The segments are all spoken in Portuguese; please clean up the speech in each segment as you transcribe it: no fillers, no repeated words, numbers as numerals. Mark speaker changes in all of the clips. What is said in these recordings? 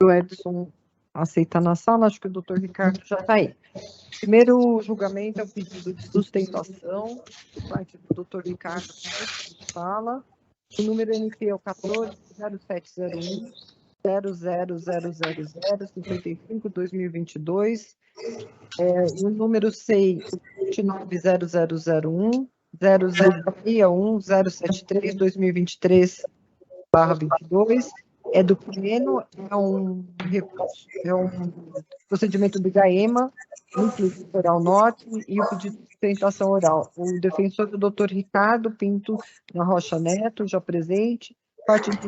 Speaker 1: O Edson aceita na sala, acho que o doutor Ricardo já está aí. Primeiro julgamento é o pedido de sustentação, por parte do doutor Ricardo, na sala. O número NP é o 140701 000055-2022. O número SEI 29001 0061-073-2023/22. É do pleno, é um recurso, é um procedimento do GAEMA, Núcleo Litoral Norte, e o pedido de sustentação oral. O defensor do doutor Ricardo Pinto da Rocha Neto, já presente, parte de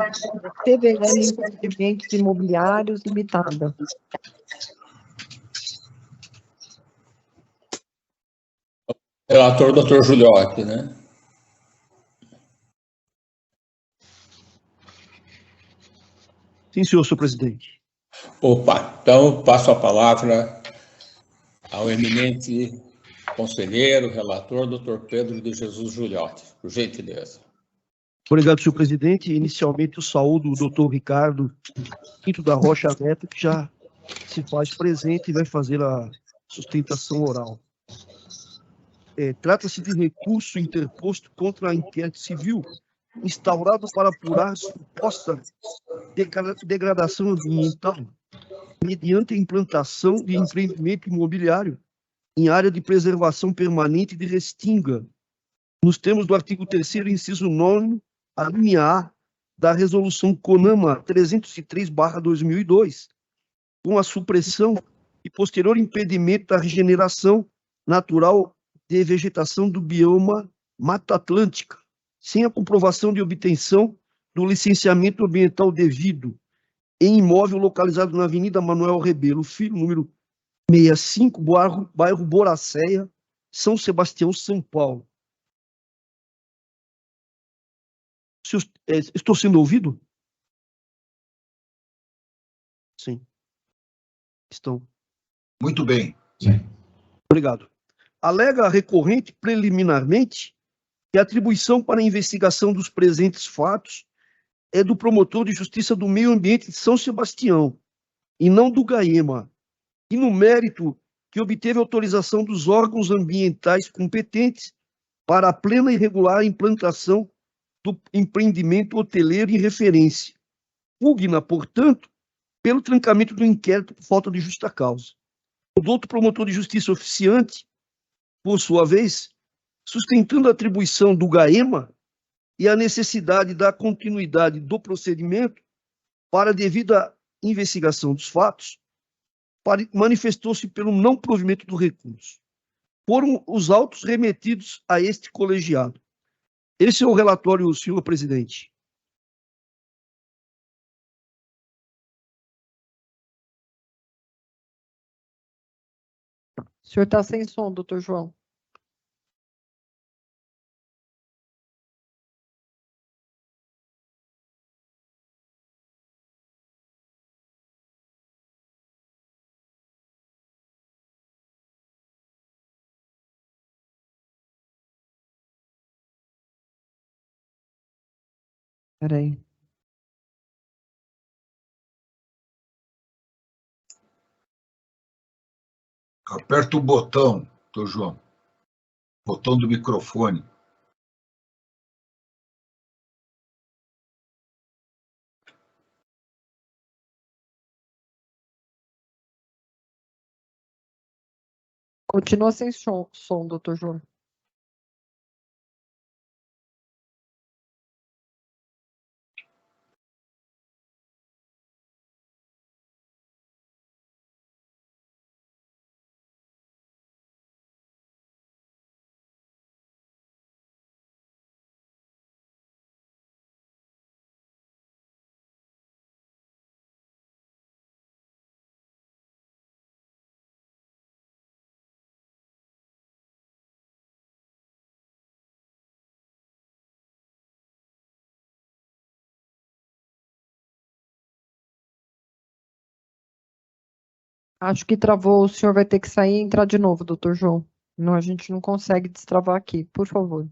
Speaker 1: TVL Empreendimentos Imobiliários Limitada.
Speaker 2: Relator, doutor Juliotti, né?
Speaker 3: Sim, senhor presidente.
Speaker 2: Opa, então passo a palavra ao eminente conselheiro, relator, doutor Pedro de Jesus Juliotti, por gentileza.
Speaker 3: Obrigado, senhor presidente. Inicialmente, eu saúdo o doutor Ricardo Pinto da Rocha Neto, que já se faz presente e vai fazer a sustentação oral. Trata-se de recurso interposto contra a inquérito civil instaurado para apurar suposta degradação ambiental mediante a implantação de empreendimento imobiliário em área de preservação permanente de Restinga, nos termos do artigo 3º, inciso 9º, a linha A da Resolução CONAMA 303/2002, com a supressão e posterior impedimento da regeneração natural de vegetação do bioma Mata Atlântica, sem a comprovação de obtenção do licenciamento ambiental devido, em imóvel localizado na Avenida Manuel Rebelo Filho, número 65, bairro Boracéia, São Sebastião, São Paulo. Estou sendo ouvido? Sim. Estão.
Speaker 4: Muito bem. Sim.
Speaker 3: Obrigado. Alega a recorrente preliminarmente que a atribuição para a investigação dos presentes fatos é do promotor de justiça do meio ambiente de São Sebastião, e não do GAEMA, e no mérito que obteve autorização dos órgãos ambientais competentes para a plena e regular implantação do empreendimento hoteleiro em referência. Pugna, portanto, pelo trancamento do inquérito por falta de justa causa. O doutor promotor de justiça oficiante, por sua vez, sustentando a atribuição do GAEMA e a necessidade da continuidade do procedimento para a devida investigação dos fatos, manifestou-se pelo não provimento do recurso. Foram os autos remetidos a este colegiado. Esse é o relatório, senhor presidente.
Speaker 1: O senhor está sem som, doutor João. Espera aí.
Speaker 4: Aperta o botão, doutor João. Botão do microfone.
Speaker 1: Continua sem som, doutor João. Acho que travou, o senhor vai ter que sair e entrar de novo, doutor João. Não, a gente não consegue destravar aqui, por favor.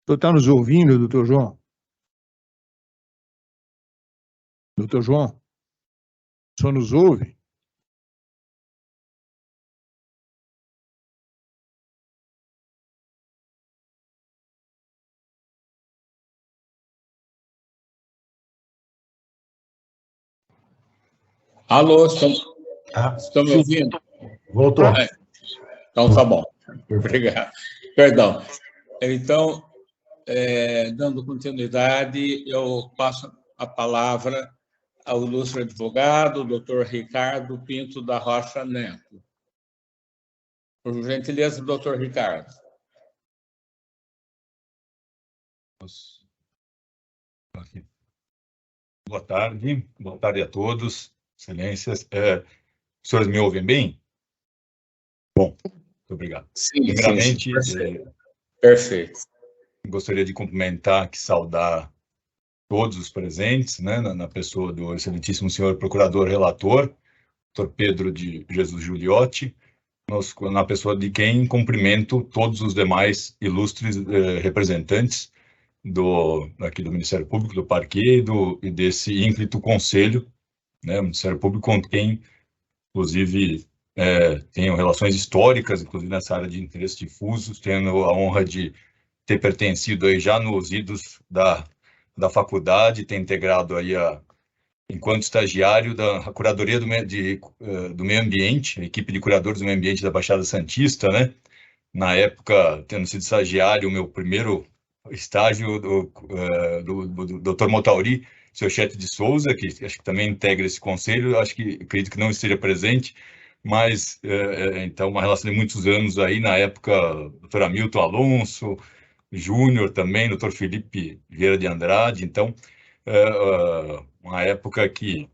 Speaker 5: senhor está nos ouvindo, doutor João? Doutor João, o senhor nos ouve?
Speaker 2: Alô, estão me ouvindo?
Speaker 6: Voltou.
Speaker 2: Então, tá bom. Obrigado. Perdão. Então, dando continuidade, eu passo a palavra ao ilustre advogado, doutor Ricardo Pinto da Rocha Neto. Por gentileza, doutor Ricardo.
Speaker 6: Boa tarde a todos, excelências. Os senhores me ouvem bem? Bom, muito obrigado.
Speaker 2: Sim,
Speaker 6: primeiramente,
Speaker 2: perfeito.
Speaker 6: Gostaria de cumprimentar e saudar todos os presentes, né, na pessoa do excelentíssimo senhor procurador-relator, Dr. Pedro de Jesus Giuliotti, na pessoa de quem cumprimento todos os demais ilustres representantes aqui do Ministério Público, do Parquet e desse ínclito conselho, né, o Ministério Público com quem, inclusive, tenho relações históricas, inclusive nessa área de interesses difusos, tendo a honra de ter pertencido aí já nos idos da faculdade, ter integrado aí enquanto estagiário da Curadoria do Meio Ambiente, a equipe de curadores do meio ambiente da Baixada Santista, né? Na época, tendo sido estagiário, o meu primeiro estágio do Dr. Motauri, seu chefe de Souza, que acho que também integra esse conselho, acredito que não esteja presente, mas, então, uma relação de muitos anos aí, na época, Dr. Hamilton Alonso, Júnior também, Dr. Felipe Vieira de Andrade, então, uma época que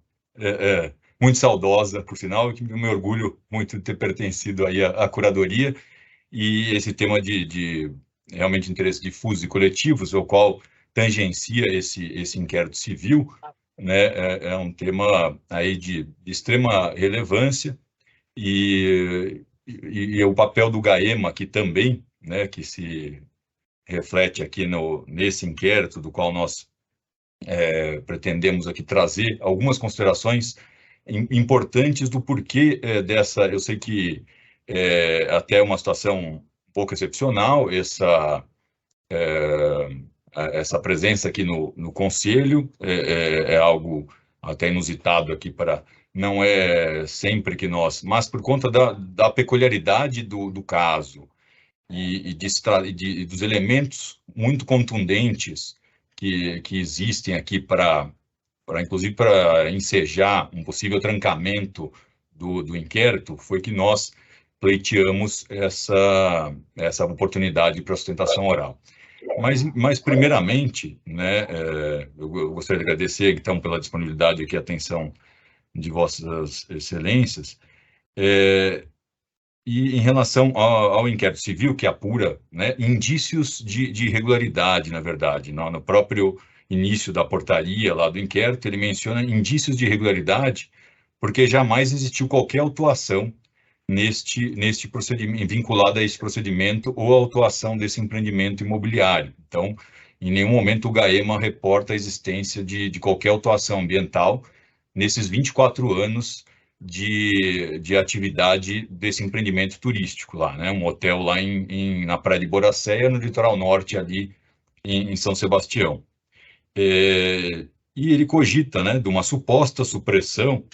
Speaker 6: muito saudosa, por sinal, que me orgulho muito de ter pertencido aí à curadoria, e esse tema de realmente interesse difuso e coletivos, o qual tangencia esse inquérito civil, né, é um tema aí de extrema relevância, e o papel do GAEMA aqui também, né, que se reflete aqui nesse inquérito, do qual nós pretendemos aqui trazer algumas considerações importantes do porquê dessa. Eu sei que até uma situação um pouco excepcional, essa presença aqui no Conselho, é algo até inusitado aqui não é sempre que mas por conta da peculiaridade do caso e dos elementos muito contundentes que existem aqui inclusive para ensejar um possível trancamento do inquérito, foi que nós pleiteamos essa oportunidade para sustentação oral. Mas primeiramente, né, eu gostaria de agradecer, então, pela disponibilidade aqui e atenção de vossas excelências, e em relação ao inquérito civil, que apura, né, indícios de irregularidade, na verdade, no próprio início da portaria lá do inquérito, ele menciona indícios de irregularidade, porque jamais existiu qualquer autuação neste procedimento, vinculada a esse procedimento ou a autuação desse empreendimento imobiliário. Então, em nenhum momento o GAEMA reporta a existência de qualquer autuação ambiental nesses 24 anos de atividade desse empreendimento turístico lá, né? Um hotel lá na Praia de Boracéia, no litoral norte, ali em São Sebastião. E ele cogita, né, de uma suposta supressão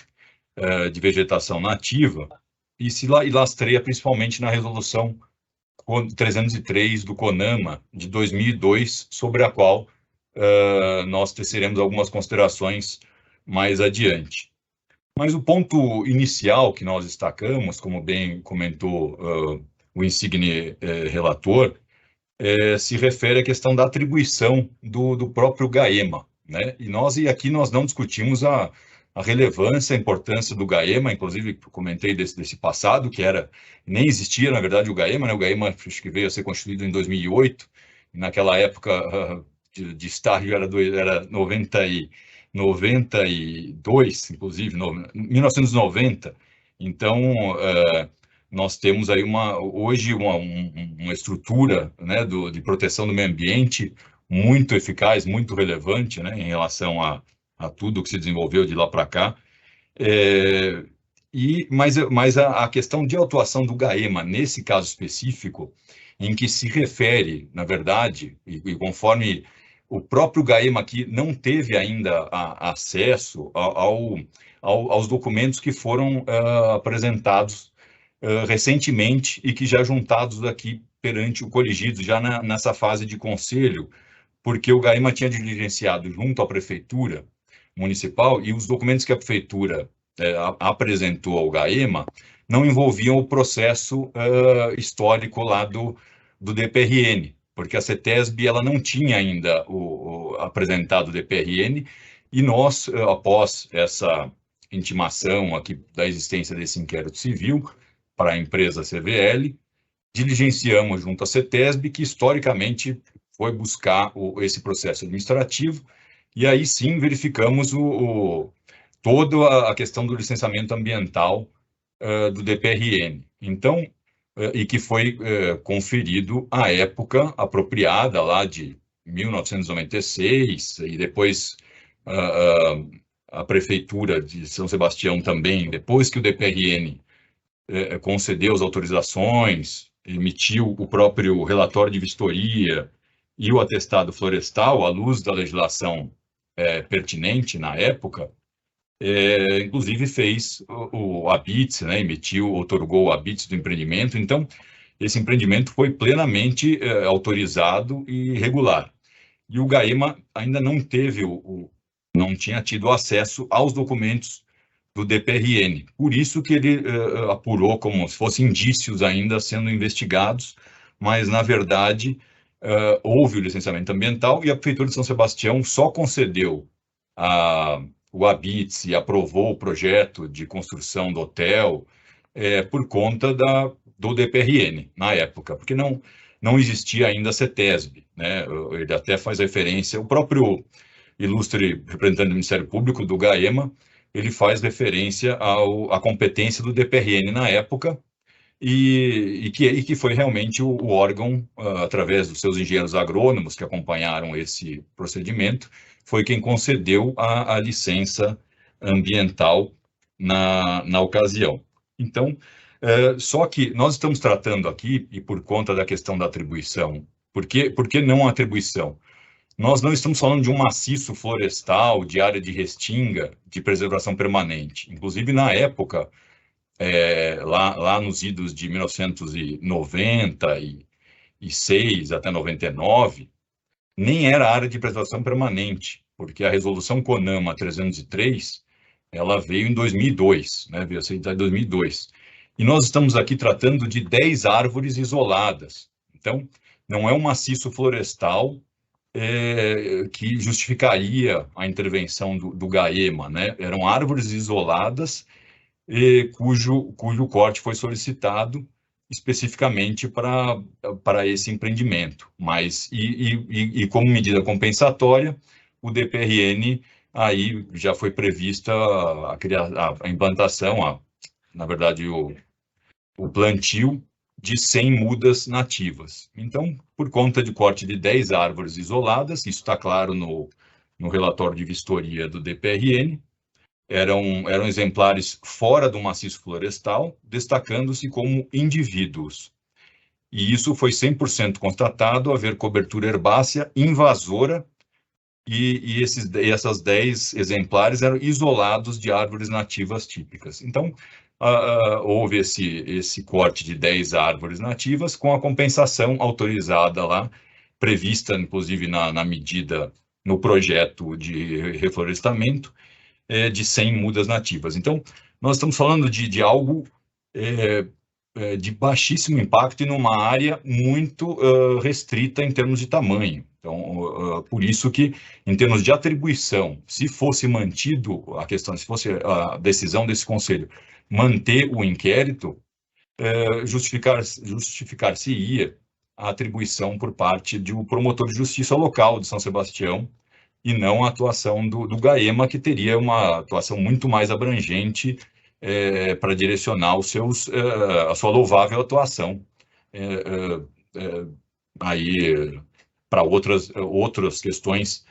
Speaker 6: de vegetação nativa e lastreia principalmente na resolução 303 do CONAMA de 2002, sobre a qual nós teceremos algumas considerações mais adiante. Mas o ponto inicial que nós destacamos, como bem comentou o insigne relator, se refere à questão da atribuição do próprio GAEMA, né? E aqui nós não discutimos a relevância, a importância do GAEMA, inclusive comentei desse passado, que nem existia, na verdade, o GAEMA, né? O GAEMA acho que veio a ser constituído em 2008, e naquela época de estágio era 92, inclusive, 1990. Então, nós temos aí hoje uma estrutura, né, de proteção do meio ambiente muito eficaz, muito relevante, né, em relação a tudo que se desenvolveu de lá para cá. Mas a questão de atuação do GAEMA, nesse caso específico, em que se refere, na verdade, e conforme o próprio GAEMA aqui não teve ainda acesso aos documentos que foram apresentados recentemente e que já juntados aqui perante o coligido, já nessa fase de conselho, porque o GAEMA tinha diligenciado junto à prefeitura municipal e os documentos que a prefeitura apresentou ao GAEMA não envolviam o processo histórico lá do DPRN, porque a CETESB ela não tinha ainda apresentado o DPRN, e nós, após essa intimação aqui da existência desse inquérito civil para a empresa CVL, diligenciamos junto à CETESB, que historicamente foi buscar esse processo administrativo, e aí sim verificamos toda a questão do licenciamento ambiental do DPRN. Então, e que foi conferido à época apropriada, lá de 1996, e depois a Prefeitura de São Sebastião também, depois que o DPRN concedeu as autorizações, emitiu o próprio relatório de vistoria e o atestado florestal, à luz da legislação pertinente na época, inclusive fez o habite, né, otorgou o habite do empreendimento. Então, esse empreendimento foi plenamente autorizado e regular. E o GAEMA ainda não teve, não tinha tido acesso aos documentos do DPRN. Por isso que ele apurou como se fossem indícios ainda sendo investigados, mas, na verdade, houve o licenciamento ambiental e a Prefeitura de São Sebastião só concedeu o habite e aprovou o projeto de construção do hotel por conta do DPRN, na época, porque não existia ainda a CETESB, né? Ele até faz referência, o próprio ilustre representante do Ministério Público, do GAEMA, ele faz referência à competência do DPRN na época, e que foi realmente o órgão, através dos seus engenheiros agrônomos que acompanharam esse procedimento, foi quem concedeu a licença ambiental na ocasião. Então, só que nós estamos tratando aqui, e por conta da questão da atribuição, por que não a atribuição? Nós não estamos falando de um maciço florestal, de área de restinga, de preservação permanente. Inclusive, na época, lá nos idos de 1996 até 99, nem era área de preservação permanente, porque a resolução CONAMA 303, ela veio em 2002, né? Veio a ser em 2002. E nós estamos aqui tratando de 10 árvores isoladas. Então, não é um maciço florestal que justificaria a intervenção do GAEMA, né? Eram árvores isoladas cujo corte foi solicitado especificamente para esse empreendimento. Mas, como medida compensatória, o DPRN aí já foi prevista a implantação, na verdade, o plantio de 100 mudas nativas. Então, por conta de corte de 10 árvores isoladas, isso está claro no relatório de vistoria do DPRN, eram exemplares fora do maciço florestal, destacando-se como indivíduos. E isso foi 100% constatado haver cobertura herbácea invasora, e essas 10 exemplares eram isolados de árvores nativas típicas. Então, houve esse corte de 10 árvores nativas com a compensação autorizada lá, prevista, inclusive, na medida, no projeto de reflorestamento, de 100 mudas nativas. Então, nós estamos falando de algo de baixíssimo impacto e numa área muito restrita em termos de tamanho. Então, por isso que, em termos de atribuição, se fosse mantido a questão, se fosse a decisão desse conselho manter o inquérito, justificar-se-ia a atribuição por parte do promotor de justiça local de São Sebastião, e não a atuação do GAEMA, que teria uma atuação muito mais abrangente para direcionar a sua louvável atuação aí para outras questões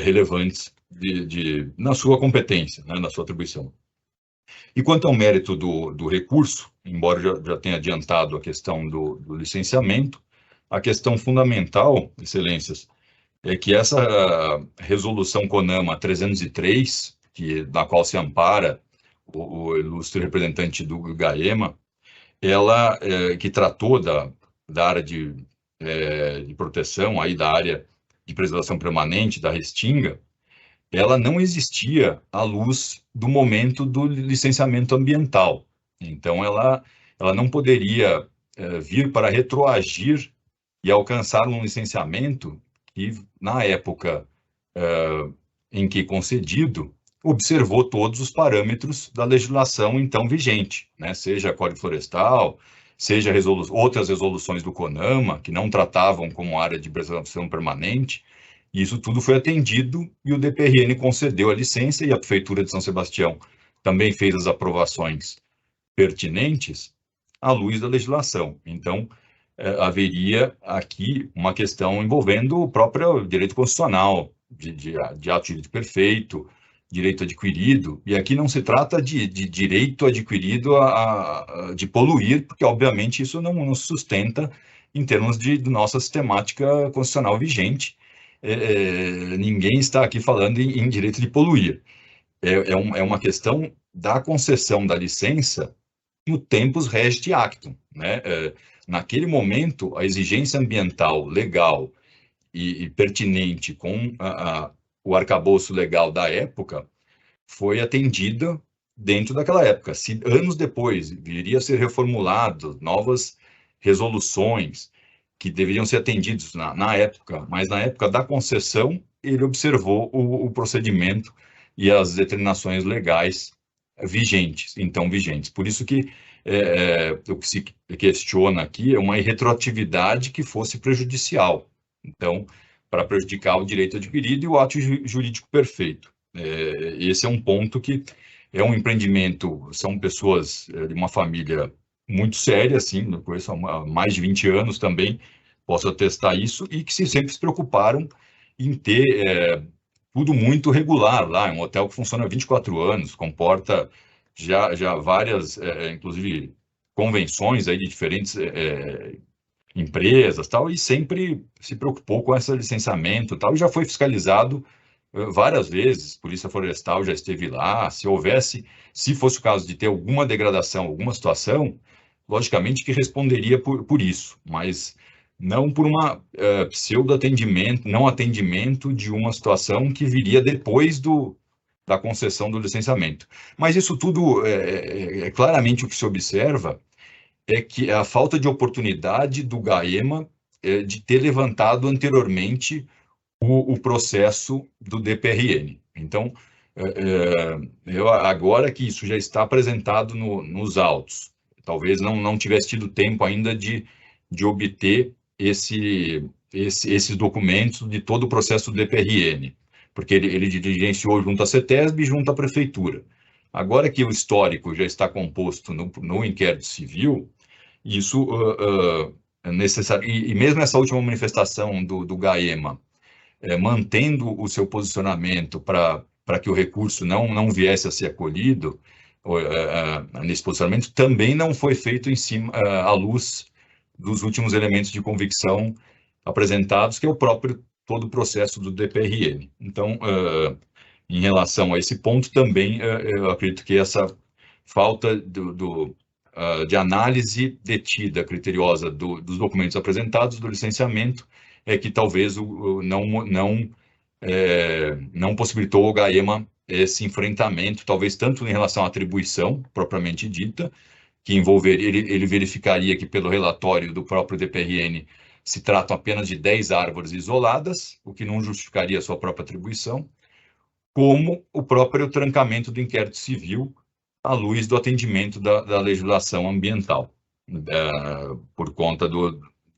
Speaker 6: relevantes na sua competência, né, na sua atribuição. E quanto ao mérito do recurso, embora já tenha adiantado a questão do licenciamento, a questão fundamental, Excelências, é que essa resolução CONAMA 303, na qual se ampara o ilustre representante do GAEMA, ela que tratou da área de proteção, aí da área de preservação permanente, da Restinga, ela não existia à luz do momento do licenciamento ambiental. Então, ela não poderia vir para retroagir e alcançar um licenciamento que, na época em que concedido, observou todos os parâmetros da legislação então vigente, né? Seja Código Florestal, seja outras resoluções do CONAMA, que não tratavam como área de preservação permanente. E isso tudo foi atendido e o DPRN concedeu a licença e a Prefeitura de São Sebastião também fez as aprovações pertinentes à luz da legislação. Então, haveria aqui uma questão envolvendo o próprio direito constitucional, de ato jurídico perfeito, direito adquirido, e aqui não se trata de direito adquirido de poluir, porque, obviamente, isso não nos sustenta em termos de nossa sistemática constitucional vigente. Ninguém está aqui falando em direito de poluir. É uma questão da concessão da licença no tempus regit actum, né? Naquele momento, a exigência ambiental legal e pertinente com o arcabouço legal da época foi atendida dentro daquela época. Se anos depois viria a ser reformulado, novas resoluções que deveriam ser atendidos na época, mas na época da concessão, ele observou o procedimento e as determinações legais vigentes. Por isso que o que se questiona aqui é uma irretroatividade que fosse prejudicial. Então, para prejudicar o direito adquirido e o ato jurídico perfeito. Esse é um ponto que é um empreendimento, são pessoas de uma família muito séria, assim, eu conheço há mais de 20 anos também, posso atestar isso, e que sempre se preocuparam em ter tudo muito regular lá, um hotel que funciona há 24 anos, comporta já várias, inclusive, convenções aí de diferentes empresas, tal, e sempre se preocupou com esse licenciamento, tal, e já foi fiscalizado várias vezes, Polícia Florestal já esteve lá, se fosse o caso de ter alguma degradação, alguma situação, logicamente que responderia por isso, mas não por uma pseudo-atendimento, não atendimento de uma situação que viria depois da concessão do licenciamento. Mas isso tudo, claramente o que se observa é que a falta de oportunidade do GAEMA de ter levantado anteriormente o processo do DPRN. Então, agora que isso já está apresentado nos autos, talvez não tivesse tido tempo ainda de obter esses documentos de todo o processo do DPRN, porque ele diligenciou junto à CETESB e junto à Prefeitura. Agora que o histórico já está composto no inquérito civil, isso é necessário. E mesmo essa última manifestação do GAEMA, mantendo o seu posicionamento para que o recurso não viesse a ser acolhido, nesse posicionamento, também não foi feito à luz dos últimos elementos de convicção apresentados, que é todo o processo do DPRN. Então, em relação a esse ponto, também eu acredito que essa falta de análise detida, criteriosa dos documentos apresentados, do licenciamento, é que talvez não possibilitou ao GAEMA esse enfrentamento, talvez tanto em relação à atribuição propriamente dita, que ele verificaria que pelo relatório do próprio DPRN se tratam apenas de 10 árvores isoladas, o que não justificaria a sua própria atribuição, como o próprio trancamento do inquérito civil à luz do atendimento da legislação ambiental, por conta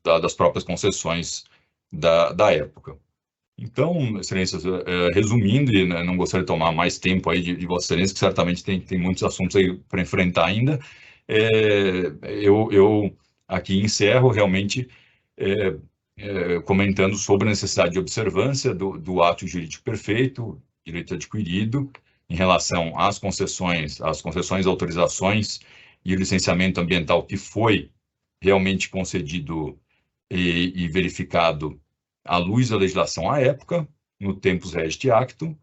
Speaker 6: das próprias concessões da época. Então, Excelências, resumindo, e não gostaria de tomar mais tempo aí de Vossa Excelência, que certamente tem muitos assuntos aí para enfrentar ainda, eu aqui encerro realmente comentando sobre a necessidade de observância do ato jurídico perfeito, direito adquirido, em relação às concessões, autorizações e o licenciamento ambiental que foi realmente concedido e verificado à luz da legislação à época, no tempus regit actum,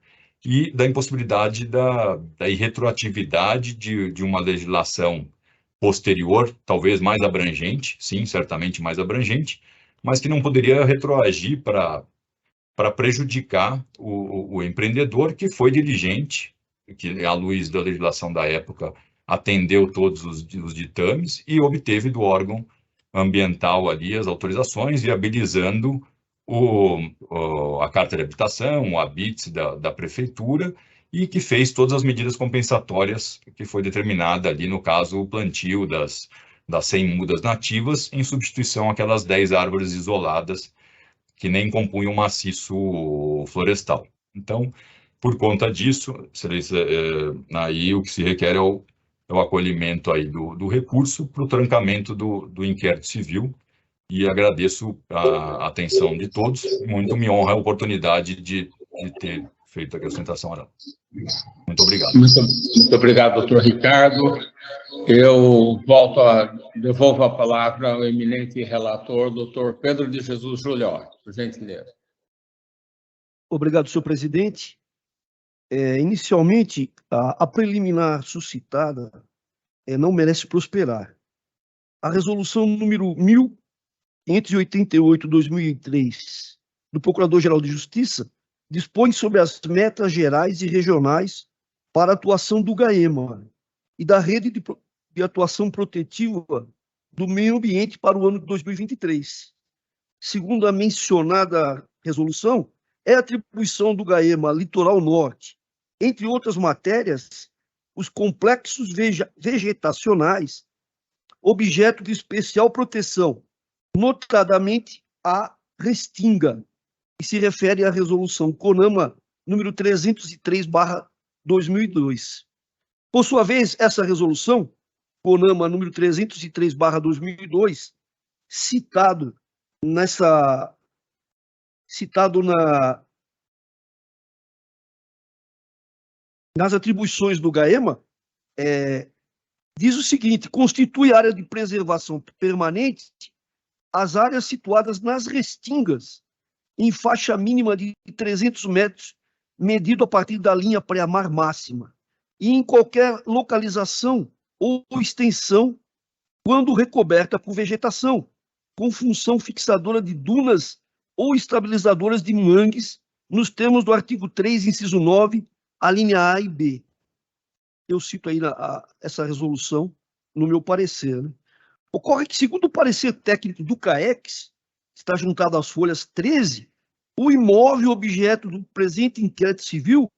Speaker 6: e da impossibilidade da irretroatividade de uma legislação posterior, talvez mais abrangente, sim, certamente mais abrangente, mas que não poderia retroagir para prejudicar o empreendedor que foi diligente, que à luz da legislação da época atendeu todos os ditames e obteve do órgão ambiental ali as autorizações, viabilizando a carta de habitação, o habite da prefeitura, e que fez todas as medidas compensatórias que foi determinada ali, no caso, o plantio das 100 mudas nativas, em substituição àquelas 10 árvores isoladas que nem compunham um maciço florestal. Então, por conta disso, aí o que se requer é o acolhimento aí do recurso para o trancamento do inquérito civil, e agradeço a atenção de todos. Muito me honra a oportunidade de ter feito aqui a sustentação oral. Muito obrigado.
Speaker 2: Muito obrigado, doutor Ricardo. Eu devolvo a palavra ao eminente relator, doutor Pedro de Jesus Juliotti, por gentileza.
Speaker 3: Obrigado, senhor presidente. Inicialmente, a preliminar suscitada não merece prosperar. A resolução número 1588/2003 do Procurador-Geral de Justiça dispõe sobre as metas gerais e regionais para a atuação do GAEMA e da rede de atuação protetiva do meio ambiente para o ano de 2023. Segundo a mencionada resolução, é atribuição do GAEMA Litoral Norte, entre outras matérias, os complexos vegetacionais, objeto de especial proteção, notadamente a restinga, que se refere à resolução CONAMA número 303/2002. Por sua vez, essa resolução, CONAMA número 303/2002, citado nas atribuições do GAEMA, diz o seguinte: constitui área de preservação permanente as áreas situadas nas restingas, em faixa mínima de 300 metros, medido a partir da linha pré-mar máxima, e em qualquer localização ou extensão, quando recoberta por vegetação, com função fixadora de dunas ou estabilizadoras de mangues, nos termos do artigo 3, inciso 9, a linha A e B. Eu cito aí essa resolução no meu parecer, né? Ocorre que, segundo o parecer técnico do CAEX, está juntado às folhas 13, o imóvel objeto do presente inquérito civil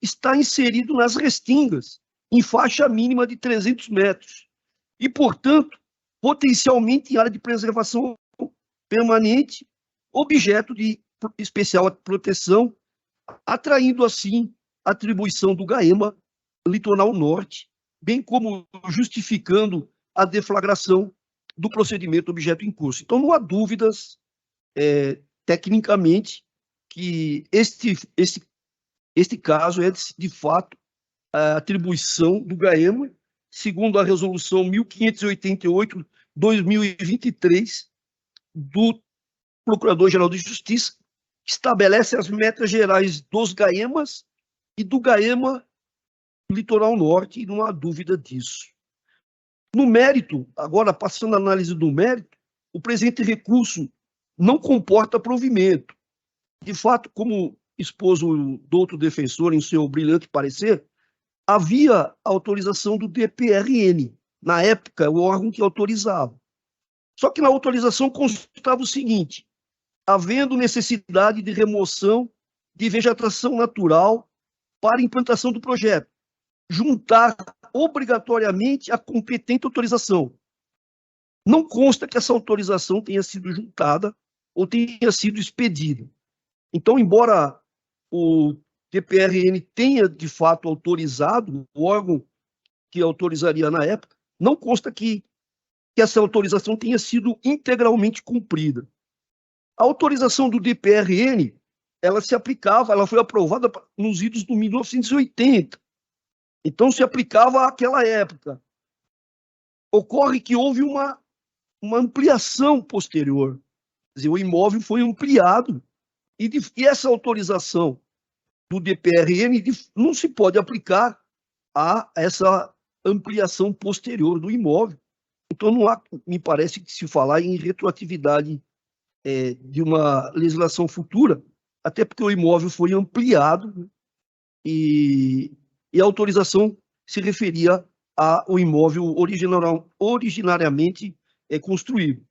Speaker 3: está inserido nas restingas, em faixa mínima de 300 metros, e, portanto, potencialmente em área de preservação permanente, objeto de especial proteção, atraindo, assim, a atribuição do GAEMA Litoral Norte, bem como justificando a deflagração do procedimento objeto em curso. Então, não há dúvidas, tecnicamente, que este caso é, de fato, a atribuição do GAEMA, segundo a resolução 1588/2023 do Procurador-Geral de Justiça, que estabelece as metas gerais dos GAEMAs e do GAEMA Litoral Norte, e não há dúvida disso. No mérito, agora passando a análise do mérito, o presente recurso não comporta provimento. De fato, como expôs o doutor defensor em seu brilhante parecer, havia autorização do DPRN, na época, o órgão que autorizava. Só que na autorização constava o seguinte: havendo necessidade de remoção de vegetação natural para implantação do projeto, juntar obrigatoriamente a competente autorização. Não consta que essa autorização tenha sido juntada ou tenha sido expedida. Então, embora o DPRN tenha, de fato, autorizado, o órgão que autorizaria na época, não consta que essa autorização tenha sido integralmente cumprida. A autorização do DPRN, ela se aplicava, ela foi aprovada nos idos de 1980. Então, se aplicava àquela época. Ocorre que houve uma ampliação posterior. Quer dizer, o imóvel foi ampliado e essa autorização do DPRN não se pode aplicar a essa ampliação posterior do imóvel. Então, não há, me parece, que se falar em retroatividade de uma legislação futura, até porque o imóvel foi ampliado e a autorização se referia ao imóvel originariamente construído.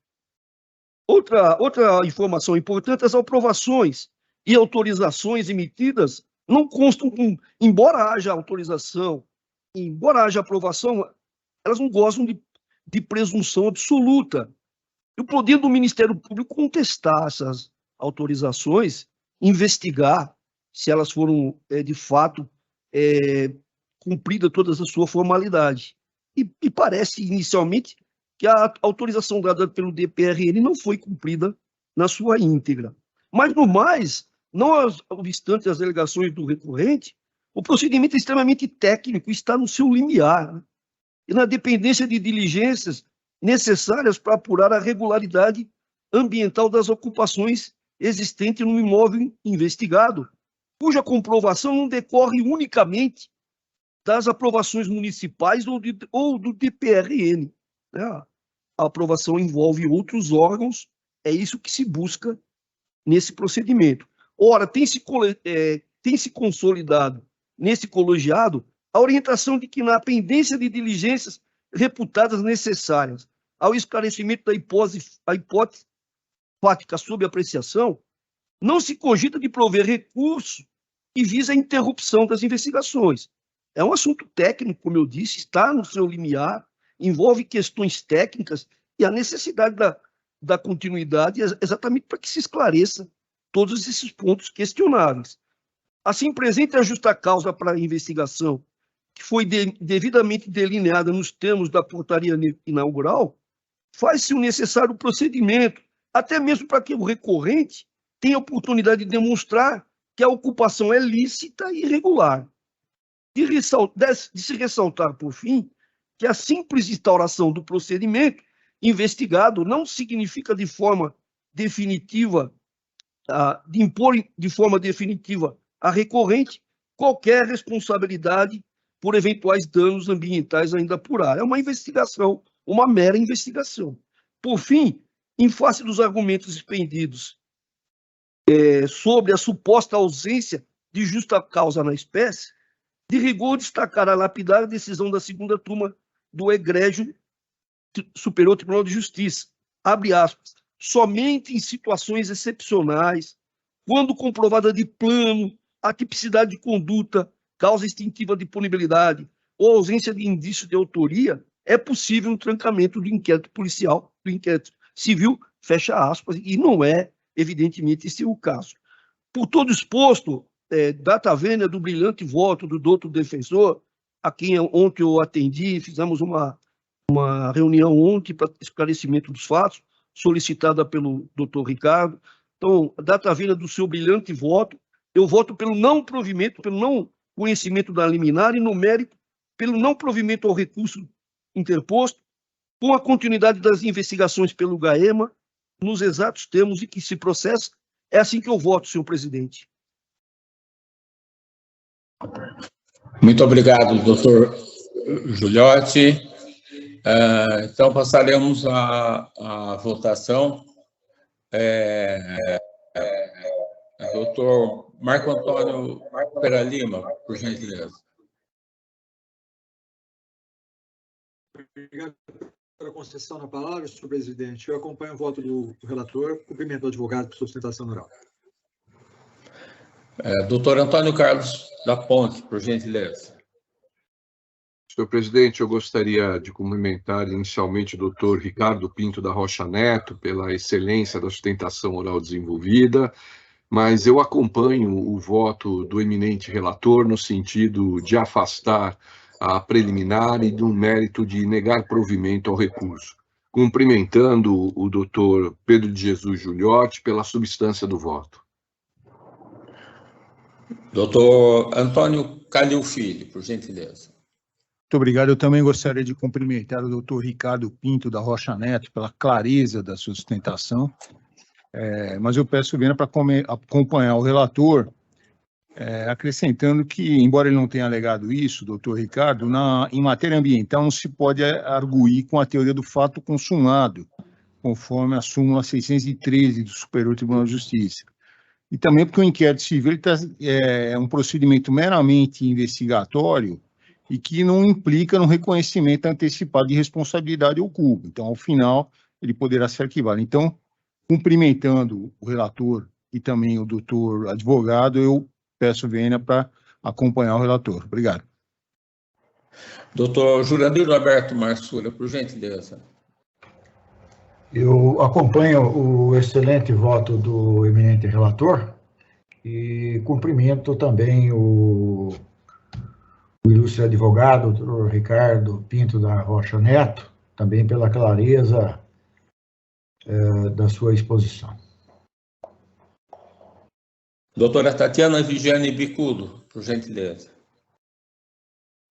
Speaker 3: Outra informação importante: as aprovações e autorizações emitidas não constam, embora haja autorização, embora haja aprovação, elas não gozam de presunção absoluta. E o poder do Ministério Público contestar essas autorizações, investigar se elas foram, de fato, cumprida todas a sua formalidade. E parece, inicialmente, que a autorização dada pelo DPRN não foi cumprida na sua íntegra. Mas, no mais, não obstante as alegações do recorrente, o procedimento é extremamente técnico, está no seu limiar, né? E na dependência de diligências necessárias para apurar a regularidade ambiental das ocupações existentes no imóvel investigado, cuja comprovação não decorre unicamente das aprovações municipais ou do DPRN. Né? A aprovação envolve outros órgãos, é isso que se busca nesse procedimento. Ora, tem se consolidado nesse colegiado a orientação de que, na pendência de diligências reputadas necessárias ao esclarecimento da hipótese fática sob apreciação, não se cogita de prover recurso que visa a interrupção das investigações. É um assunto técnico, como eu disse, está no seu limiar, envolve questões técnicas e a necessidade da continuidade exatamente para que se esclareça todos esses pontos questionáveis. Assim, presente a justa causa para a investigação, que foi devidamente delineada nos termos da portaria inaugural, faz-se o necessário procedimento, até mesmo para que o recorrente tenha a oportunidade de demonstrar que a ocupação é lícita e irregular. De se ressaltar, por fim, que a simples instauração do procedimento investigado não significa de forma definitiva, de impor de forma definitiva a recorrente qualquer responsabilidade por eventuais danos ambientais ainda apurar. É uma investigação, uma mera investigação. Por fim, em face dos argumentos expendidos sobre a suposta ausência de justa causa na espécie, de rigor destacar a lapidária decisão da segunda turma do Egrégio Superior Tribunal de Justiça, abre aspas, somente em situações excepcionais, quando comprovada de plano a tipicidade de conduta, causa extintiva de punibilidade ou ausência de indício de autoria, é possível um trancamento do inquérito policial, do inquérito civil, fecha aspas, e não é, evidentemente, esse o caso. Por todo exposto, data vênia do brilhante voto do doutor defensor, a quem ontem eu atendi, fizemos uma reunião ontem para esclarecimento dos fatos, solicitada pelo doutor Ricardo. Então, data vênia do seu brilhante voto, eu voto pelo não provimento, pelo não conhecimento da liminar e, no mérito, pelo não provimento ao recurso interposto, com a continuidade das investigações pelo GAEMA, nos exatos termos em que se processa. É assim que eu voto, senhor presidente.
Speaker 2: Muito obrigado, doutor Giuliotti. Então, passaremos à votação. Doutor Marco Antônio Pera Lima, por gentileza.
Speaker 7: Obrigado pela concessão na palavra, senhor presidente. Eu acompanho o voto do relator, cumprimento o advogado por sustentação oral.
Speaker 2: Doutor Antônio Carlos da Ponte, por gentileza.
Speaker 8: Senhor presidente, eu gostaria de cumprimentar inicialmente o doutor Ricardo Pinto da Rocha Neto pela excelência da sustentação oral desenvolvida, mas eu acompanho o voto do eminente relator no sentido de afastar a preliminar e do mérito de negar provimento ao recurso, cumprimentando o doutor Pedro de Jesus Giuliotti pela substância do voto.
Speaker 2: Doutor Antônio Calil Filho, por gentileza.
Speaker 5: Muito obrigado. Eu também gostaria de cumprimentar o doutor Ricardo Pinto da Rocha Neto pela clareza da sua sustentação, mas eu peço Viana para acompanhar o relator, acrescentando que, embora ele não tenha alegado isso, doutor Ricardo, em matéria ambiental não se pode arguir com a teoria do fato consumado, conforme a súmula 613 do Superior Tribunal de Justiça. E também porque o inquérito civil é um procedimento meramente investigatório e que não implica no reconhecimento antecipado de responsabilidade ou culpa. Então, ao final, ele poderá ser arquivado. Então, cumprimentando o relator e também o doutor advogado, eu peço Viana para acompanhar o relator. Obrigado.
Speaker 2: Doutor Jurandir Roberto Marçula, por gentileza.
Speaker 9: Eu acompanho o excelente voto do eminente relator e cumprimento também o ilustre advogado, doutor Ricardo Pinto da Rocha Neto, também pela clareza da sua exposição.
Speaker 2: Doutora Tatiana Vigiane Bicudo, por gentileza.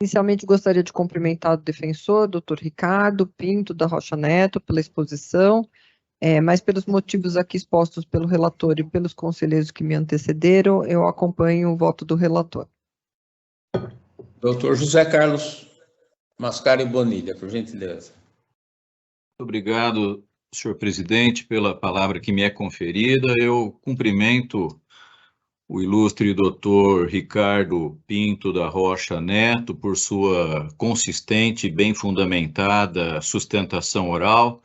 Speaker 1: Inicialmente, gostaria de cumprimentar o defensor, doutor Ricardo Pinto da Rocha Neto, pela exposição, mas pelos motivos aqui expostos pelo relator e pelos conselheiros que me antecederam, eu acompanho o voto do relator.
Speaker 2: Doutor José Carlos Mascari Bonilha, por gentileza.
Speaker 10: Muito obrigado, senhor presidente, pela palavra que me é conferida. Eu cumprimento o ilustre doutor Ricardo Pinto da Rocha Neto por sua consistente e bem fundamentada sustentação oral.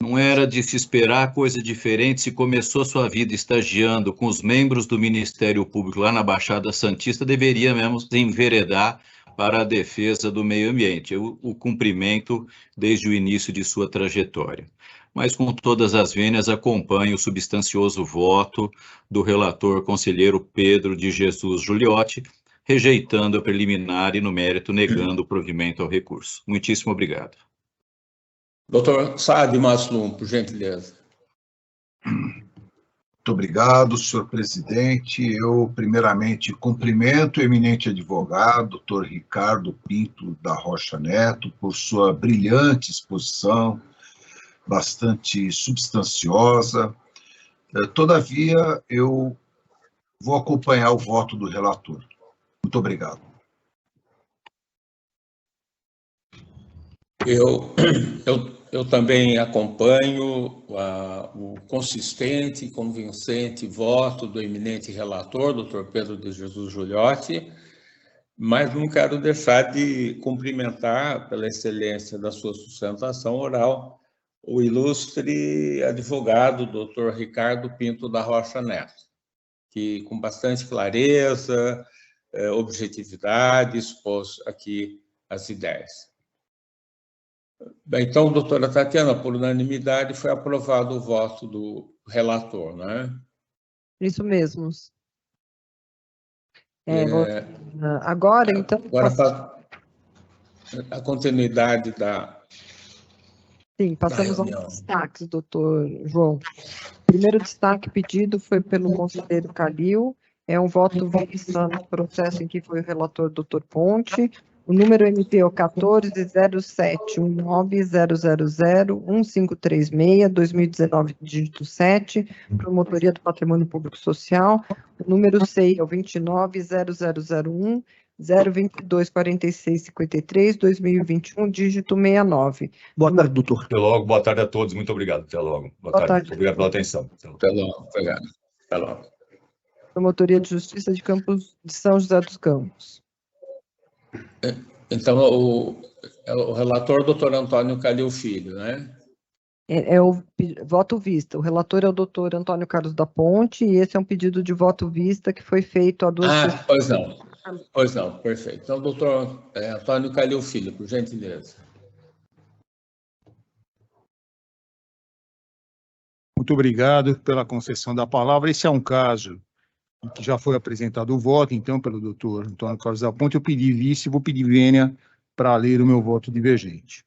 Speaker 10: Não era de se esperar coisa diferente se começou sua vida estagiando com os membros do Ministério Público lá na Baixada Santista, deveria mesmo se enveredar para a defesa do meio ambiente. Eu o cumprimento desde o início de sua trajetória. Mas, com todas as vênias, acompanho o substancioso voto do relator conselheiro Pedro de Jesus Giuliotti, rejeitando a preliminar e, no mérito, negando o provimento ao recurso. Muitíssimo obrigado.
Speaker 2: Doutor Saad Maslum, por gentileza.
Speaker 4: Muito obrigado, senhor presidente. Eu, primeiramente, cumprimento o eminente advogado, doutor Ricardo Pinto da Rocha Neto, por sua brilhante exposição, bastante substanciosa. Todavia, eu vou acompanhar o voto do relator. Muito obrigado.
Speaker 2: Eu também acompanho o consistente e convincente voto do eminente relator, doutor Pedro de Jesus Giuliotti, mas não quero deixar de cumprimentar, pela excelência da sua sustentação oral, o ilustre advogado, doutor Ricardo Pinto da Rocha Neto, que com bastante clareza, objetividade, expôs aqui as ideias. Bem, então, doutora Tatiana, por unanimidade, foi aprovado o voto do relator, não é?
Speaker 1: Isso mesmo. Agora, então...
Speaker 2: Agora, a continuidade da...
Speaker 1: Sim, passamos aos destaques, doutor João. O primeiro destaque pedido foi pelo conselheiro Calil, é um voto vista no processo em que foi o relator doutor Ponte. O número MPO 14-007-19000-1536, 2019, Promotoria do Patrimônio Público Social. O número CEI é o 29-0001-0224653, 2021, dígito 69.
Speaker 3: Boa tarde, doutor.
Speaker 6: Até logo, boa tarde a todos, muito obrigado. Até logo. Boa tarde. Obrigado pela atenção.
Speaker 2: Até logo, obrigado. Até logo.
Speaker 1: Promotoria de Justiça de Campos de São José dos Campos.
Speaker 2: Então, o relator, doutor Antônio Calil Filho, né?
Speaker 1: É o voto vista. O relator é o doutor Antônio Carlos da Ponte, e esse é um pedido de voto vista que foi feito há duas semanas.
Speaker 2: Pois não, perfeito. Então, doutor Antônio Calil Filho, por gentileza.
Speaker 5: Muito obrigado pela concessão da palavra. Esse é um caso em que já foi apresentado o voto, então, pelo doutor Antônio Carlos da Ponte. Eu pedi vice e vou pedir vênia para ler o meu voto divergente.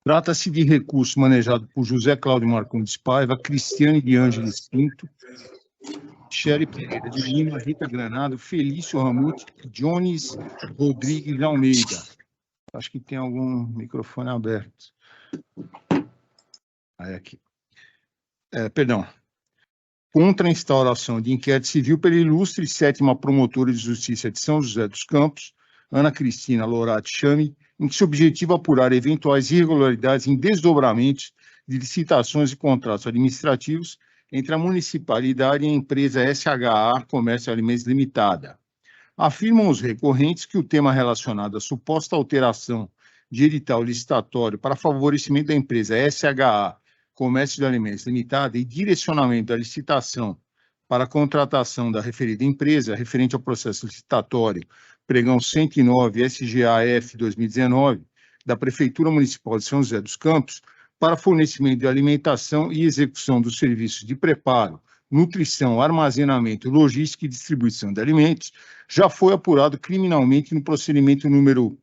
Speaker 5: Trata-se de recurso manejado por José Cláudio Marcondes Paiva, Cristiane de Ângeles Pinto, Sherry Pereira de Lima, Rita Granado, Felício Ramute, Jones Rodrigues de Almeida. Acho que tem algum microfone aberto. Aí aqui. Perdão. Contra a instauração de inquérito civil pela ilustre 7ª Promotora de Justiça de São José dos Campos, Ana Cristina Lorati Chame, em que se objetiva apurar eventuais irregularidades em desdobramentos de licitações e contratos administrativos entre a municipalidade e a empresa SHA Comércio e Alimentos Limitada. Afirmam os recorrentes que o tema relacionado à suposta alteração de edital licitatório para favorecimento da empresa SHA Comércio de Alimentos Limitada e direcionamento da licitação para a contratação da referida empresa referente ao processo licitatório pregão 109 SGAF 2019 da Prefeitura Municipal de São José dos Campos para fornecimento de alimentação e execução dos serviços de preparo, nutrição, armazenamento, logística e distribuição de alimentos, já foi apurado criminalmente no procedimento número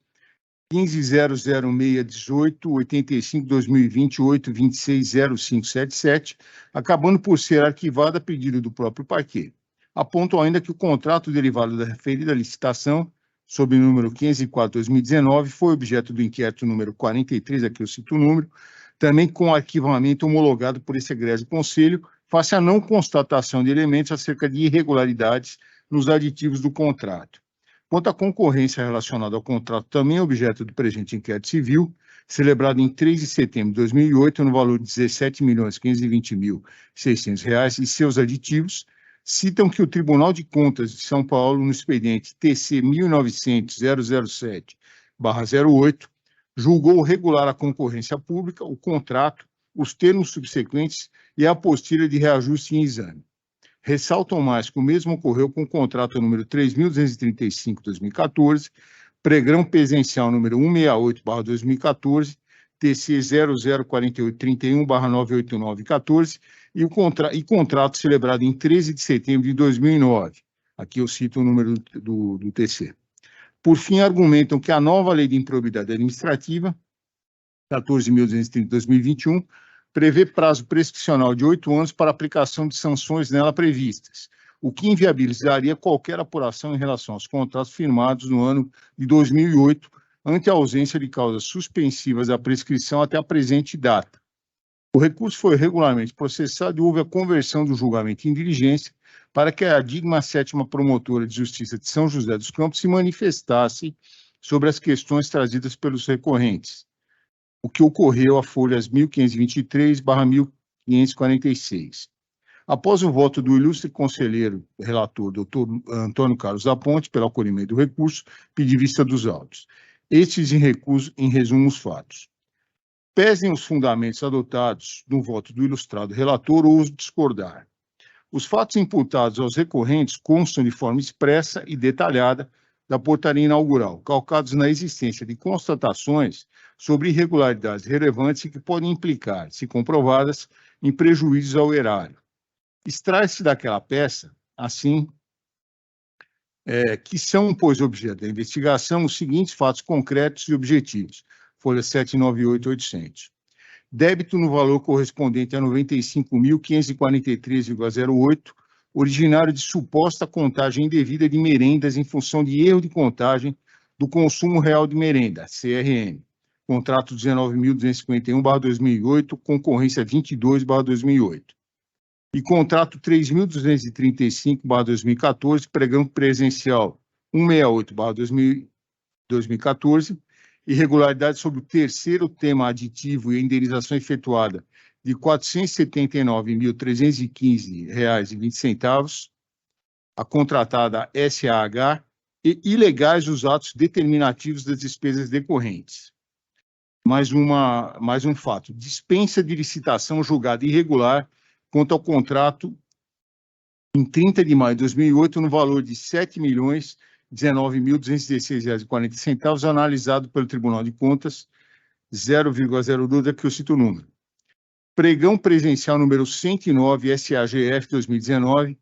Speaker 5: 15.00618-85-2020-826-0577, acabando por ser arquivada a pedido do próprio parquê. Aponto ainda que o contrato derivado da referida licitação, sob o número 504/2019, foi objeto do inquérito número 43, aqui eu cito o número, também com arquivamento homologado por esse egrégio conselho, face à não constatação de elementos acerca de irregularidades nos aditivos do contrato. Quanto à concorrência relacionada ao contrato, também objeto do presente inquérito civil, celebrado em 3 de setembro de 2008, no valor de R$ 17.520.600 e seus aditivos, citam que o Tribunal de Contas de São Paulo, no expediente TC 1900-007/08, julgou regular a concorrência pública, o contrato, os termos subsequentes e a apostila de reajuste em exame. Ressaltam mais que o mesmo ocorreu com o contrato número 3.235/2014, pregão presencial número 168/2014, TC 004831/98914 e contrato celebrado em 13 de setembro de 2009. Aqui eu cito o número do TC. Por fim, argumentam que a nova Lei de Improbidade Administrativa, 14.230/2021, prevê prazo prescricional de 8 anos para aplicação de sanções nela previstas, o que inviabilizaria qualquer apuração em relação aos contratos firmados no ano de 2008, ante a ausência de causas suspensivas da prescrição até a presente data. O recurso foi regularmente processado e houve a conversão do julgamento em diligência para que a digna 7ª Promotora de Justiça de São José dos Campos se manifestasse sobre as questões trazidas pelos recorrentes, o que ocorreu a folhas 1523/1546. Após o voto do ilustre conselheiro relator, doutor Antônio Carlos da Ponte, pelo acolhimento do recurso, pedi vista dos autos. Estes em resumo os fatos. Pesem os fundamentos adotados no voto do ilustrado relator ou os discordar. Os fatos imputados aos recorrentes constam de forma expressa e detalhada da portaria inaugural, calcados na existência de constatações sobre irregularidades relevantes e que podem implicar, se comprovadas, em prejuízos ao erário. Extrai-se daquela peça, assim, que são, pois, objeto da investigação os seguintes fatos concretos e objetivos, folha 798-800. Débito no valor correspondente a R$ 95.543,08, originário de suposta contagem indevida de merendas em função de erro de contagem do consumo real de merenda, CRM. Contrato 19.251/2008, concorrência 22/2008. E contrato 3.235/2014, pregão presencial 168/2014, irregularidade sobre o terceiro tema aditivo e indenização efetuada de R$ 479.315,20, a contratada SAH, e ilegais os atos determinativos das despesas decorrentes. Mais um fato, dispensa de licitação julgada irregular quanto ao contrato em 30 de maio de 2008 no valor de R$ 7.019.216,40, analisado pelo Tribunal de Contas, 0,02, aqui eu cito o número. pregão presencial número 109, SAGF 2019,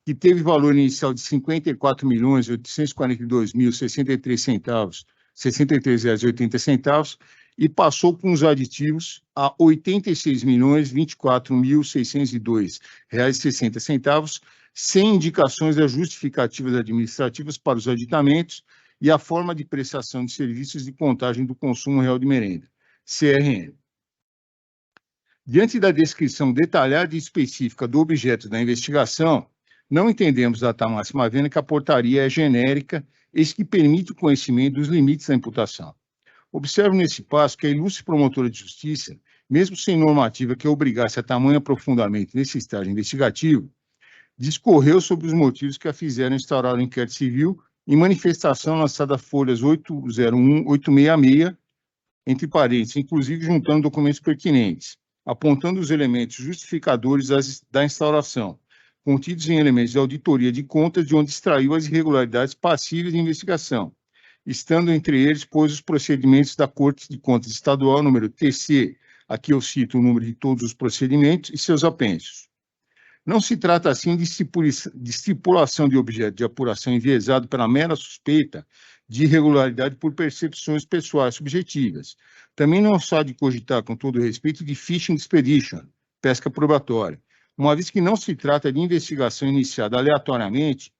Speaker 5: que teve valor inicial de R$ 54.842.063,80 e passou com os aditivos a R$ 86.024.602,60, sem indicações das justificativas administrativas para os aditamentos e a forma de prestação de serviços de contagem do consumo real de merenda, CRM. Diante da descrição detalhada e específica do objeto da investigação, não entendemos da máxima vênia que a portaria é genérica, eis que permite o conhecimento dos limites da imputação. Observo nesse passo que a ilustre promotora de justiça, mesmo sem normativa que obrigasse a tamanho aprofundamento nesse estágio investigativo, discorreu sobre os motivos que a fizeram instaurar o inquérito civil em manifestação lançada folhas 801, 866, entre parênteses, inclusive juntando documentos pertinentes, apontando os elementos justificadores da instauração, contidos em elementos de auditoria de contas, de onde extraiu as irregularidades passíveis de investigação, estando entre eles, pois, os procedimentos da Corte de Contas Estadual, número TC, aqui eu cito o número de todos os procedimentos, e seus apêndices. Não se trata, assim, de estipulação de objeto de apuração enviesado pela mera suspeita de irregularidade por percepções pessoais subjetivas. Também não só de cogitar, com todo respeito, de fishing expedition, pesca probatória, uma vez que não se trata de investigação iniciada aleatoriamente,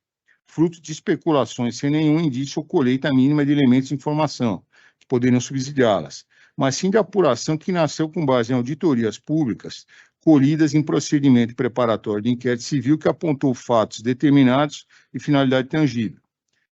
Speaker 5: fruto de especulações sem nenhum indício ou colheita mínima de elementos de informação, que poderiam subsidiá-las, mas sim de apuração que nasceu com base em auditorias públicas, colhidas em procedimento preparatório de inquérito civil que apontou fatos determinados e finalidade tangível.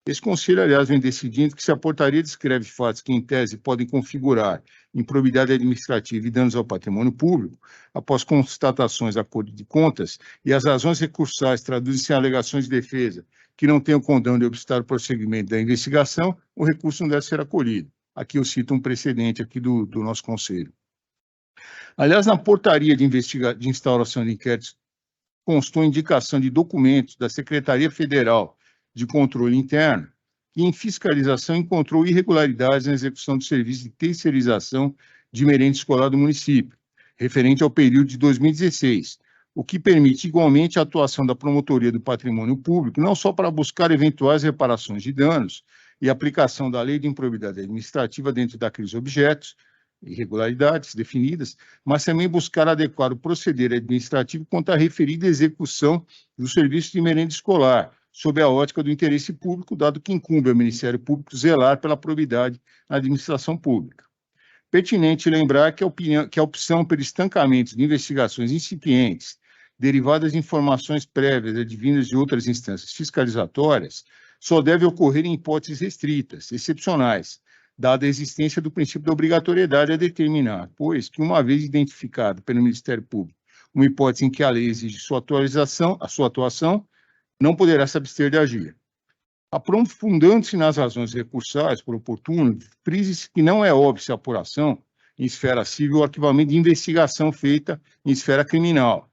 Speaker 5: Esse conselho, aliás, vem decidindo que se a portaria descreve fatos que, em tese, podem configurar improbidade administrativa e danos ao patrimônio público, após constatações da Corte de Contas, e as razões recursais traduzem-se em alegações de defesa que não tenham condão de obstar o prosseguimento da investigação, o recurso não deve ser acolhido. Aqui eu cito um precedente aqui do nosso conselho. Aliás, na portaria de instauração de inquéritos, constou indicação de documentos da Secretaria Federal de Controle Interno, que em fiscalização encontrou irregularidades na execução do serviço de terceirização de merenda escolar do município, referente ao período de 2016, o que permite igualmente a atuação da Promotoria do Patrimônio Público, não só para buscar eventuais reparações de danos e aplicação da Lei de Improbidade Administrativa dentro daqueles objetos, irregularidades definidas, mas também buscar adequar o proceder administrativo quanto à referida execução do serviço de merenda escolar, sob a ótica do interesse público, dado que incumbe ao Ministério Público zelar pela probidade na administração pública. Pertinente lembrar que a opção pelo estancamento de investigações incipientes, derivadas de informações prévias advindas de outras instâncias fiscalizatórias, só deve ocorrer em hipóteses restritas, excepcionais, dada a existência do princípio da obrigatoriedade a determinar, pois que, uma vez identificada pelo Ministério Público uma hipótese em que a lei exige a sua atuação, não poderá se abster de agir. Aprofundando-se nas razões recursais, por oportuno, frise-se que não é óbvio se a apuração em esfera civil ou arquivamento de investigação feita em esfera criminal,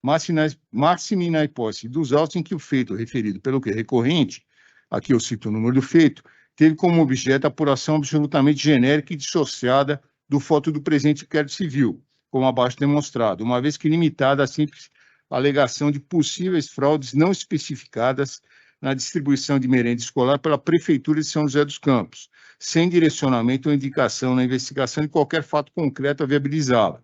Speaker 5: máxime na hipótese dos autos em que o feito referido pelo recorrente, aqui eu cito o número do feito, teve como objeto a apuração absolutamente genérica e dissociada do fato do presente inquérito civil, como abaixo demonstrado, uma vez que limitada a simples alegação de possíveis fraudes não especificadas na distribuição de merenda escolar pela Prefeitura de São José dos Campos, sem direcionamento ou indicação na investigação de qualquer fato concreto a viabilizá-la.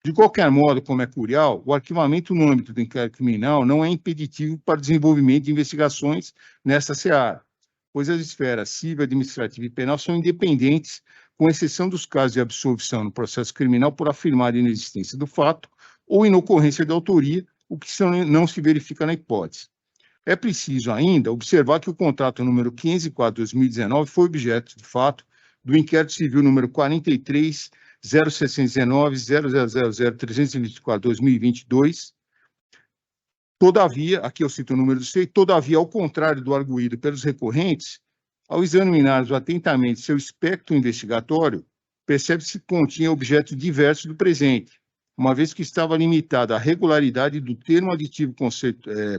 Speaker 5: De qualquer modo, como é curial, o arquivamento no âmbito do inquérito criminal não é impeditivo para o desenvolvimento de investigações nessa seara, pois as esferas civil, administrativa e penal são independentes, com exceção dos casos de absolvição no processo criminal por afirmar a inexistência do fato ou inocorrência da autoria, o que não se verifica na hipótese. É preciso ainda observar que o contrato número 504/2019 foi objeto, de fato, do inquérito civil número 43.0619.0000.324/2022. Todavia, aqui eu cito o número do CEI, todavia, ao contrário do arguído pelos recorrentes, ao examinarmos atentamente seu espectro investigatório, percebe-se que continha objeto diverso do presente, uma vez que estava limitada à regularidade do termo aditivo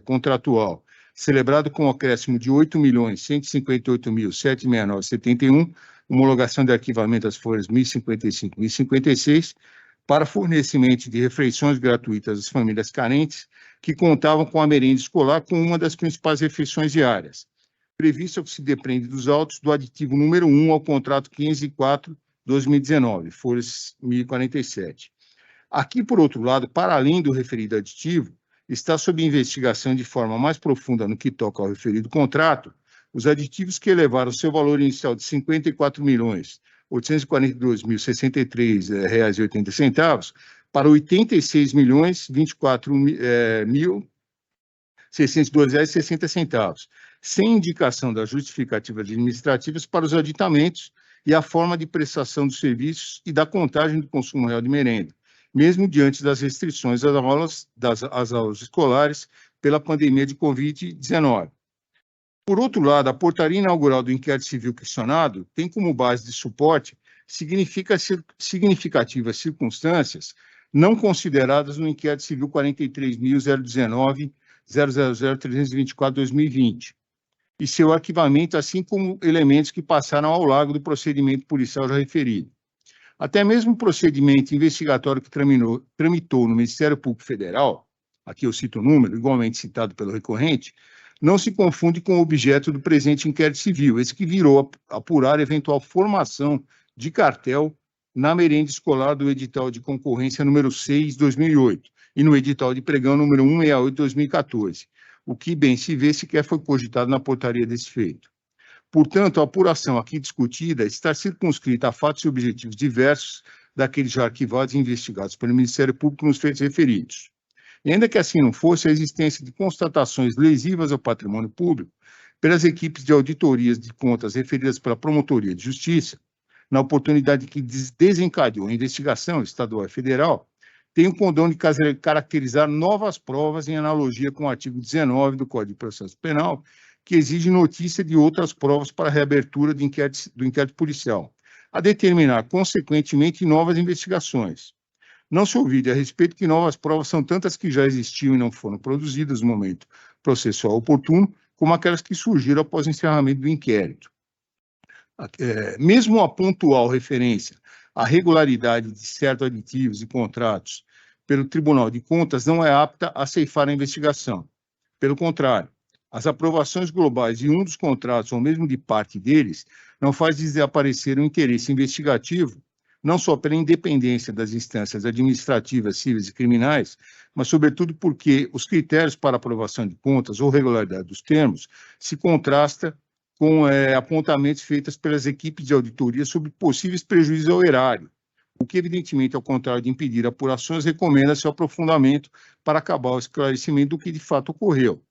Speaker 5: contratual, celebrado com o acréscimo de R$ 8.158.769,71, homologação de arquivamento das folhas 1055 e 1056, para fornecimento de refeições gratuitas às famílias carentes que contavam com a merenda escolar como uma das principais refeições diárias, previsto que se depende dos autos do aditivo número 1 ao contrato 504/2019, folhas 1047. Aqui, por outro lado, para além do referido aditivo, está sob investigação de forma mais profunda no que toca ao referido contrato, os aditivos que elevaram seu valor inicial de R$ 54.842.063,80 para R$ 86.024.602,60, sem indicação das justificativas administrativas para os aditamentos e a forma de prestação dos serviços e da contagem do consumo real de merenda, mesmo diante das restrições às aulas escolares pela pandemia de Covid-19. Por outro lado, a portaria inaugural do inquérito civil questionado tem como base de suporte significativas circunstâncias não consideradas no inquérito civil 43.019.000.324/2020 e seu arquivamento, assim como elementos que passaram ao largo do procedimento policial já referido. Até mesmo o procedimento investigatório que tramitou no Ministério Público Federal, aqui eu cito o número, igualmente citado pelo recorrente, não se confunde com o objeto do presente inquérito civil, esse que virou apurar eventual formação de cartel na merenda escolar do edital de concorrência número 6/2008 e no edital de pregão número 168/2014, o que bem se vê sequer foi cogitado na portaria desse feito. Portanto, a apuração aqui discutida está circunscrita a fatos e objetivos diversos daqueles já arquivados e investigados pelo Ministério Público nos feitos referidos. E ainda que assim não fosse, a existência de constatações lesivas ao patrimônio público pelas equipes de auditorias de contas referidas pela Promotoria de Justiça, na oportunidade que desencadeou a investigação estadual e federal, tem o condão de caracterizar novas provas em analogia com o artigo 19 do Código de Processo Penal, que exige notícia de outras provas para a reabertura do inquérito policial, a determinar, consequentemente, novas investigações. Não se ouvide a respeito que novas provas são tantas que já existiam e não foram produzidas no momento processual oportuno, como aquelas que surgiram após o encerramento do inquérito. Mesmo a pontual referência à regularidade de certos aditivos e contratos pelo Tribunal de Contas não é apta a ceifar a investigação. Pelo contrário, as aprovações globais de um dos contratos, ou mesmo de parte deles, não faz desaparecer o interesse investigativo, não só pela independência das instâncias administrativas, civis e criminais, mas, sobretudo, porque os critérios para aprovação de contas ou regularidade dos termos se contrasta com apontamentos feitos pelas equipes de auditoria sobre possíveis prejuízos ao erário, o que, evidentemente, ao contrário de impedir apurações, recomenda seu aprofundamento para acabar o esclarecimento do que de fato ocorreu.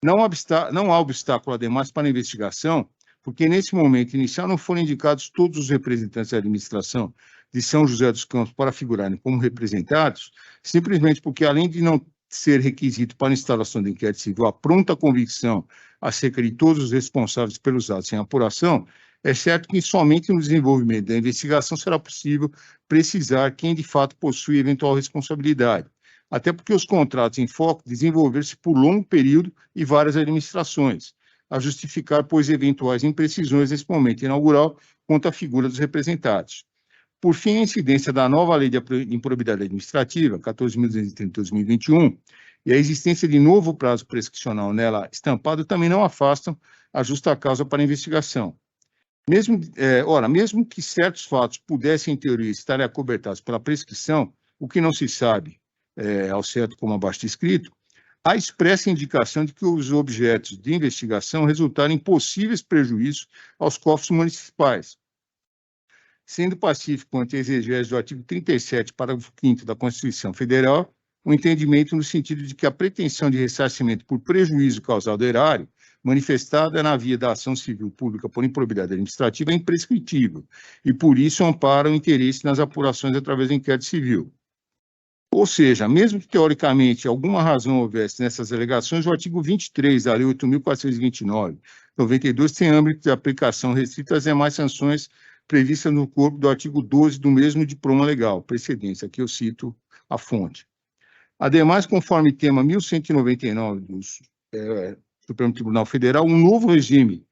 Speaker 5: Não há obstáculo, ademais, para a investigação, porque nesse momento inicial não foram indicados todos os representantes da administração de São José dos Campos para figurarem como representados, simplesmente porque, além de não ser requisito para a instalação do inquérito civil a pronta convicção acerca de todos os responsáveis pelos atos em apuração, é certo que somente no desenvolvimento da investigação será possível precisar quem de fato possui eventual responsabilidade, até porque os contratos em foco desenvolver-se por longo período e várias administrações, a justificar, pois, eventuais imprecisões nesse momento inaugural quanto à figura dos representados. Por fim, a incidência da nova Lei de Improbidade Administrativa, 14.230/2021, e a existência de novo prazo prescricional nela estampado também não afastam a justa causa para a investigação. Mesmo que certos fatos pudessem, em teoria, estar acobertados pela prescrição, o que não se sabe ao certo como abaixo descrito, há expressa indicação de que os objetos de investigação resultaram em possíveis prejuízos aos cofres municipais, sendo pacífico ante a exegese do artigo 37, parágrafo 5º da Constituição Federal, o entendimento no sentido de que a pretensão de ressarcimento por prejuízo causado ao erário, manifestada na via da ação civil pública por improbidade administrativa, é imprescritível, e por isso ampara o interesse nas apurações através do inquérito civil. Ou seja, mesmo que teoricamente alguma razão houvesse nessas alegações, o artigo 23 da Lei 8.429/92 tem âmbito de aplicação restrita às demais sanções previstas no corpo do artigo 12 do mesmo diploma legal, precedência, aqui eu cito a fonte. Ademais, conforme tema 1199 do Supremo Tribunal Federal, um novo regime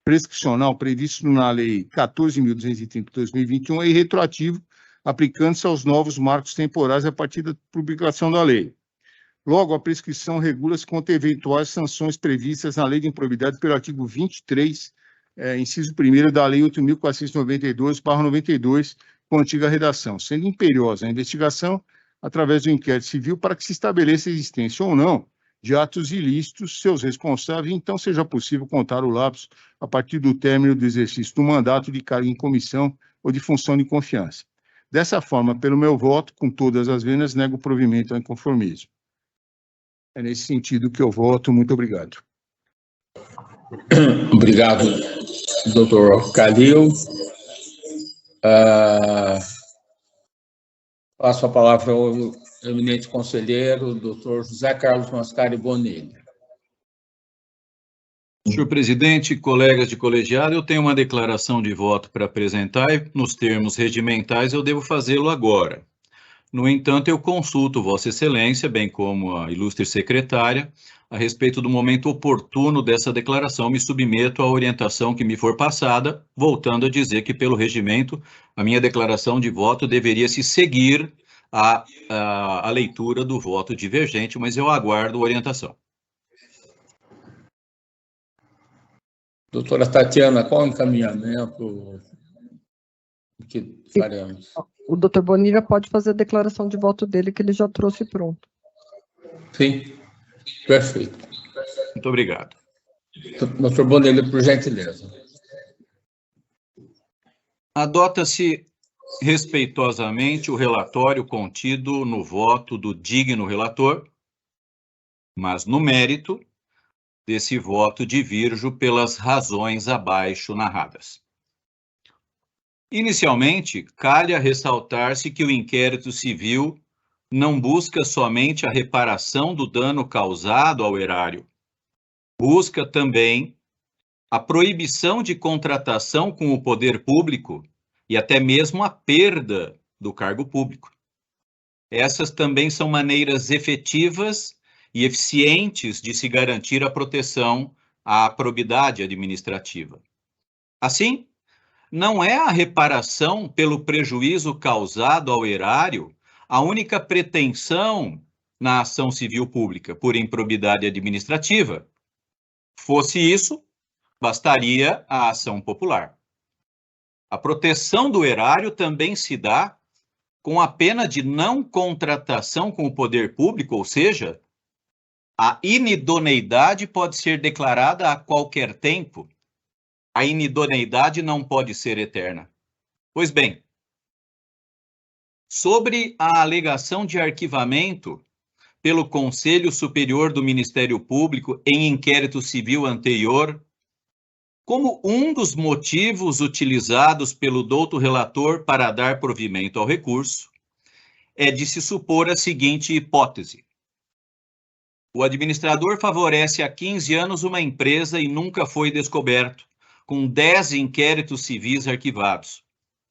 Speaker 5: prescricional previsto na Lei 14.230/2021 é irretroativo aplicando-se aos novos marcos temporais a partir da publicação da lei. Logo, a prescrição regula-se contra eventuais sanções previstas na Lei de Improbidade pelo artigo 23, inciso 1º da Lei 8.492/92, com a antiga redação, sendo imperiosa a investigação através do inquérito civil para que se estabeleça a existência ou não de atos ilícitos, seus responsáveis, então seja possível contar o lapso a partir do término do exercício do mandato de cargo em comissão ou de função de confiança. Dessa forma, pelo meu voto, com todas as venas, nego o provimento ao inconformismo. É nesse sentido que eu voto. Muito obrigado.
Speaker 2: Obrigado, doutor Calil. Passo a palavra ao eminente conselheiro, doutor José Carlos Mascari Bonilha.
Speaker 10: Senhor presidente, colegas de colegiado, eu tenho uma declaração de voto para apresentar e, nos termos regimentais, eu devo fazê-lo agora. No entanto, eu consulto Vossa Excelência, bem como a ilustre secretária, a respeito do momento oportuno dessa declaração. Me submeto à orientação que me for passada, voltando a dizer que, pelo regimento, a minha declaração de voto deveria se seguir à leitura do voto divergente, mas eu aguardo a orientação.
Speaker 2: Doutora Tatiana, qual o encaminhamento que faremos?
Speaker 1: O doutor Bonilha pode fazer a declaração de voto dele, que ele já trouxe pronto.
Speaker 2: Sim, perfeito.
Speaker 10: Muito obrigado.
Speaker 2: Doutor Bonilha, por gentileza.
Speaker 10: Adota-se respeitosamente o relatório contido no voto do digno relator, mas no mérito desse voto divirjo pelas razões abaixo narradas. Inicialmente, calha ressaltar-se que o inquérito civil não busca somente a reparação do dano causado ao erário, busca também a proibição de contratação com o poder público e até mesmo a perda do cargo público. Essas também são maneiras efetivas e eficientes de se garantir a proteção à probidade administrativa. Assim, não é a reparação pelo prejuízo causado ao erário a única pretensão na ação civil pública por improbidade administrativa. Fosse isso, bastaria a ação popular. A proteção do erário também se dá com a pena de não contratação com o poder público, ou seja, a inidoneidade pode ser declarada a qualquer tempo. A inidoneidade não pode ser eterna. Pois bem, sobre a alegação de arquivamento pelo Conselho Superior do Ministério Público em inquérito civil anterior, como um dos motivos utilizados pelo douto relator para dar provimento ao recurso, é de se supor a seguinte hipótese. O administrador favorece há 15 anos uma empresa e nunca foi descoberto, com 10 inquéritos civis arquivados.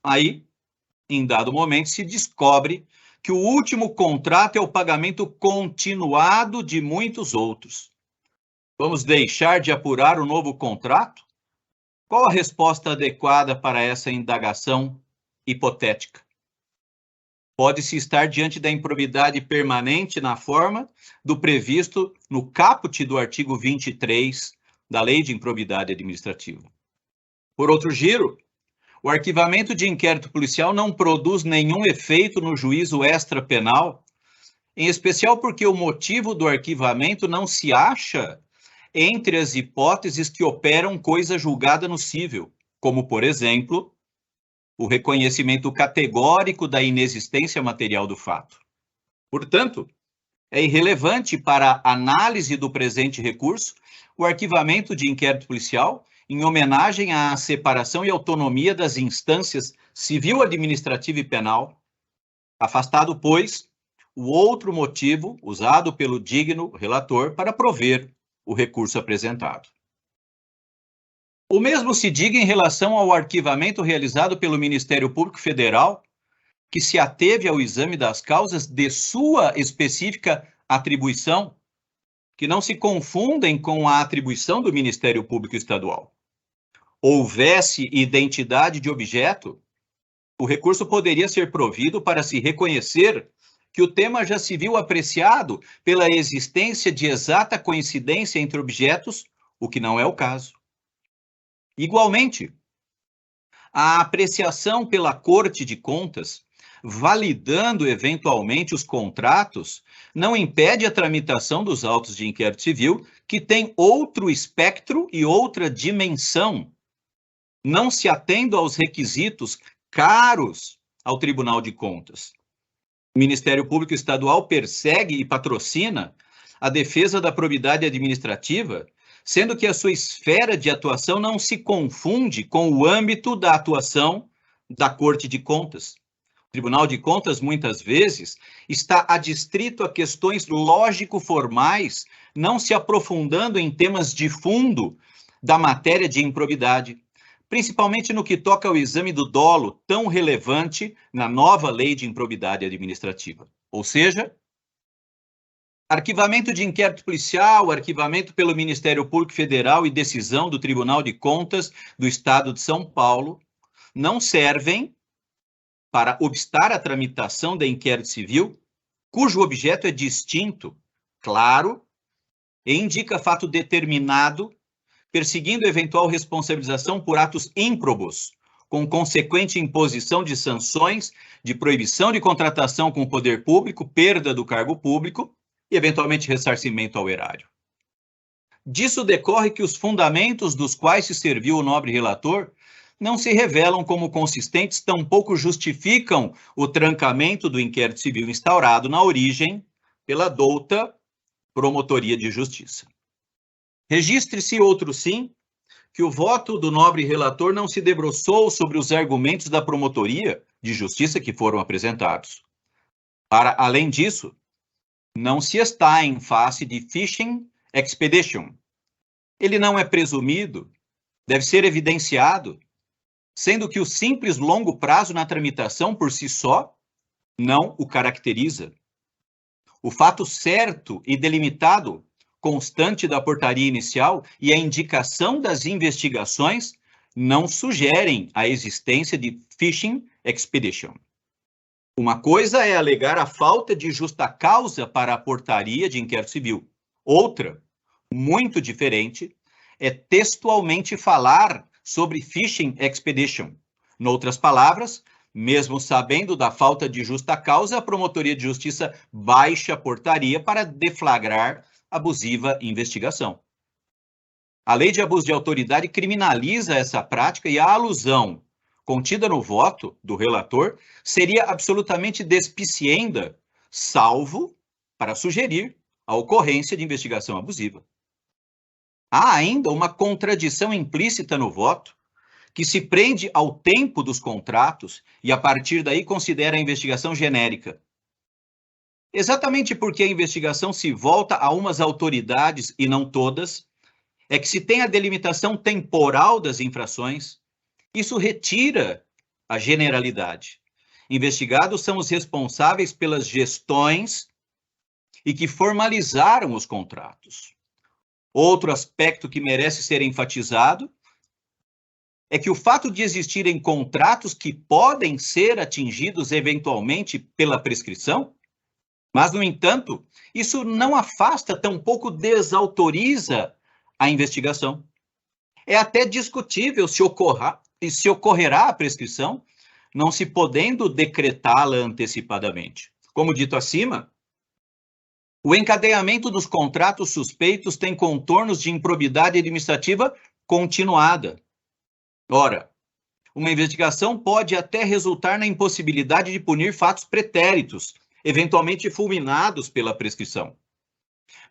Speaker 10: Aí, em dado momento, se descobre que o último contrato é o pagamento continuado de muitos outros. Vamos deixar de apurar o novo contrato? Qual a resposta adequada para essa indagação hipotética? Pode-se estar diante da improbidade permanente na forma do previsto no caput do artigo 23 da Lei de Improbidade Administrativa. Por outro giro, o arquivamento de inquérito policial não produz nenhum efeito no juízo extrapenal, em especial porque o motivo do arquivamento não se acha entre as hipóteses que operam coisa julgada no cível, como, por exemplo, o reconhecimento categórico da inexistência material do fato. Portanto, é irrelevante para a análise do presente recurso o arquivamento de inquérito policial em homenagem à separação e autonomia das instâncias civil, administrativa e penal, afastado, pois, o outro motivo usado pelo digno relator para prover o recurso apresentado. O mesmo se diga em relação ao arquivamento realizado pelo Ministério Público Federal, que se ateve ao exame das causas de sua específica atribuição, que não se confundem com a atribuição do Ministério Público Estadual. Houvesse identidade de objeto, o recurso poderia ser provido para se reconhecer que o tema já se viu apreciado pela existência de exata coincidência entre objetos, o que não é o caso. Igualmente, a apreciação pela Corte de Contas, validando eventualmente os contratos, não impede a tramitação dos autos de inquérito civil, que tem outro espectro e outra dimensão, não se atendo aos requisitos caros ao Tribunal de Contas. O Ministério Público Estadual persegue e patrocina a defesa da probidade administrativa, sendo que a sua esfera de atuação não se confunde com o âmbito da atuação da Corte de Contas. O Tribunal de Contas, muitas vezes, está adstrito a questões lógico-formais, não se aprofundando em temas de fundo da matéria de improbidade, principalmente no que toca ao exame do dolo, tão relevante na nova lei de improbidade administrativa. Ou seja, arquivamento de inquérito policial, arquivamento pelo Ministério Público Federal e decisão do Tribunal de Contas do Estado de São Paulo não servem para obstar a tramitação da inquérito civil, cujo objeto é distinto, claro, e indica fato determinado, perseguindo eventual responsabilização por atos ímprobos, com consequente imposição de sanções, de proibição de contratação com o poder público, perda do cargo público e, eventualmente, ressarcimento ao erário. Disso decorre que os fundamentos dos quais se serviu o nobre relator não se revelam como consistentes, tampouco justificam o trancamento do inquérito civil instaurado na origem pela douta Promotoria de Justiça. Registre-se, outro sim, que o voto do nobre relator não se debruçou sobre os argumentos da Promotoria de Justiça que foram apresentados. Para além disso, não se está em face de fishing expedition. Ele não é presumido, deve ser evidenciado, sendo que o simples longo prazo na tramitação por si só não o caracteriza. O fato certo e delimitado constante da portaria inicial e a indicação das investigações não sugerem a existência de fishing expedition. Uma coisa é alegar a falta de justa causa para a portaria de inquérito civil. Outra, muito diferente, é textualmente falar sobre fishing expedition. Noutras palavras, mesmo sabendo da falta de justa causa, a Promotoria de Justiça baixa a portaria para deflagrar abusiva investigação. A lei de abuso de autoridade criminaliza essa prática e a alusão contida no voto do relator seria absolutamente despicienda, salvo para sugerir a ocorrência de investigação abusiva. Há ainda uma contradição implícita no voto, que se prende ao tempo dos contratos e, a partir daí, considera a investigação genérica. Exatamente porque a investigação se volta a umas autoridades e não todas, é que se tem a delimitação temporal das infrações, isso retira a generalidade. Investigados são os responsáveis pelas gestões e que formalizaram os contratos. Outro aspecto que merece ser enfatizado é que o fato de existirem contratos que podem ser atingidos eventualmente pela prescrição, mas, no entanto, isso não afasta, tampouco desautoriza a investigação. É até discutível se ocorrerá a prescrição, não se podendo decretá-la antecipadamente. Como dito acima, o encadeamento dos contratos suspeitos tem contornos de improbidade administrativa continuada. Ora, uma investigação pode até resultar na impossibilidade de punir fatos pretéritos, eventualmente fulminados pela prescrição.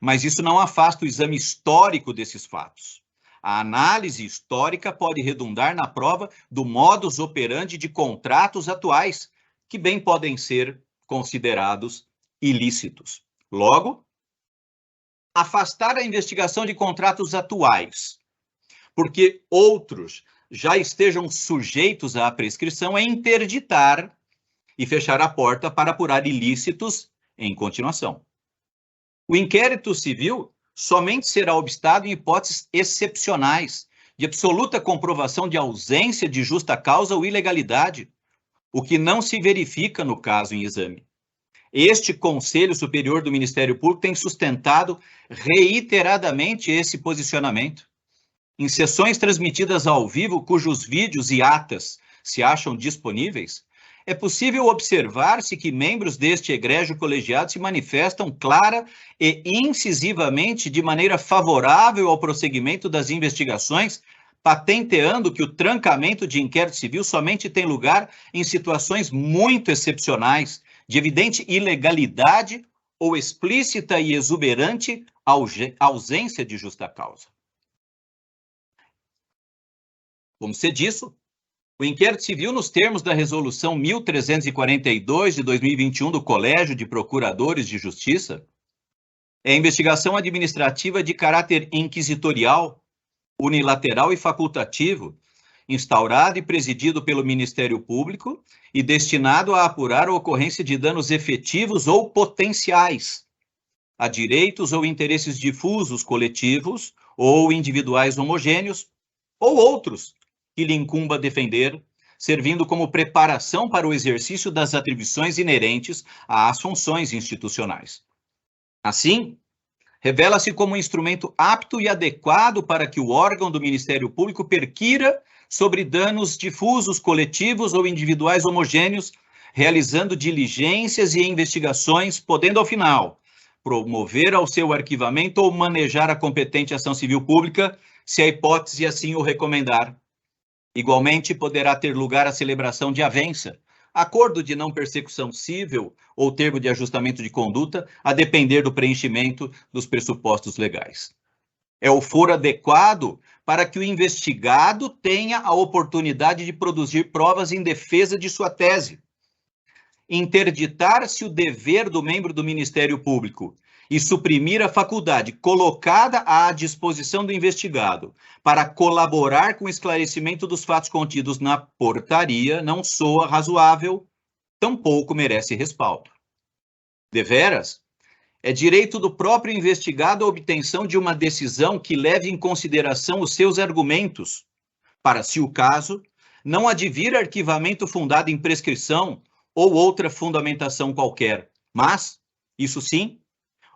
Speaker 10: Mas isso não afasta o exame histórico desses fatos. A análise histórica pode redundar na prova do modus operandi de contratos atuais, que bem podem ser considerados ilícitos. Logo, afastar a investigação de contratos atuais, porque outros já estejam sujeitos à prescrição, é interditar e fechar a porta para apurar ilícitos em continuação. O inquérito civil somente será obstado em hipóteses excepcionais, de absoluta comprovação de ausência de justa causa ou ilegalidade, o que não se verifica no caso em exame. Este Conselho Superior do Ministério Público tem sustentado reiteradamente esse posicionamento. Em sessões transmitidas ao vivo, cujos vídeos e atas se acham disponíveis, é possível observar-se que membros deste egrégio colegiado se manifestam clara e incisivamente de maneira favorável ao prosseguimento das investigações, patenteando que o trancamento de inquérito civil somente tem lugar em situações muito excepcionais, de evidente ilegalidade ou explícita e exuberante ausência de justa causa. Como se disso, o inquérito civil, nos termos da Resolução 1342 de 2021 do Colégio de Procuradores de Justiça, é investigação administrativa de caráter inquisitorial, unilateral e facultativo, instaurado e presidido pelo Ministério Público e destinado a apurar a ocorrência de danos efetivos ou potenciais a direitos ou interesses difusos coletivos ou individuais homogêneos ou outros que lhe incumba defender, servindo como preparação para o exercício das atribuições inerentes às funções institucionais. Assim, revela-se como um instrumento apto e adequado para que o órgão do Ministério Público perquira sobre danos difusos, coletivos ou individuais homogêneos, realizando diligências e investigações, podendo, ao final, promover ao seu arquivamento ou manejar a competente ação civil pública, se a hipótese assim o recomendar. Igualmente, poderá ter lugar a celebração de avença, acordo de não persecução cível ou termo de ajustamento de conduta, a depender do preenchimento dos pressupostos legais. É o foro adequado para que o investigado tenha a oportunidade de produzir provas em defesa de sua tese. Interditar-se o dever do membro do Ministério Público e suprimir a faculdade colocada à disposição do investigado para colaborar com o esclarecimento dos fatos contidos na portaria não soa razoável, tampouco merece respaldo. Deveras, é direito do próprio investigado a obtenção de uma decisão que leve em consideração os seus argumentos, para, se o caso, não advir arquivamento fundado em prescrição ou outra fundamentação qualquer, mas, isso sim,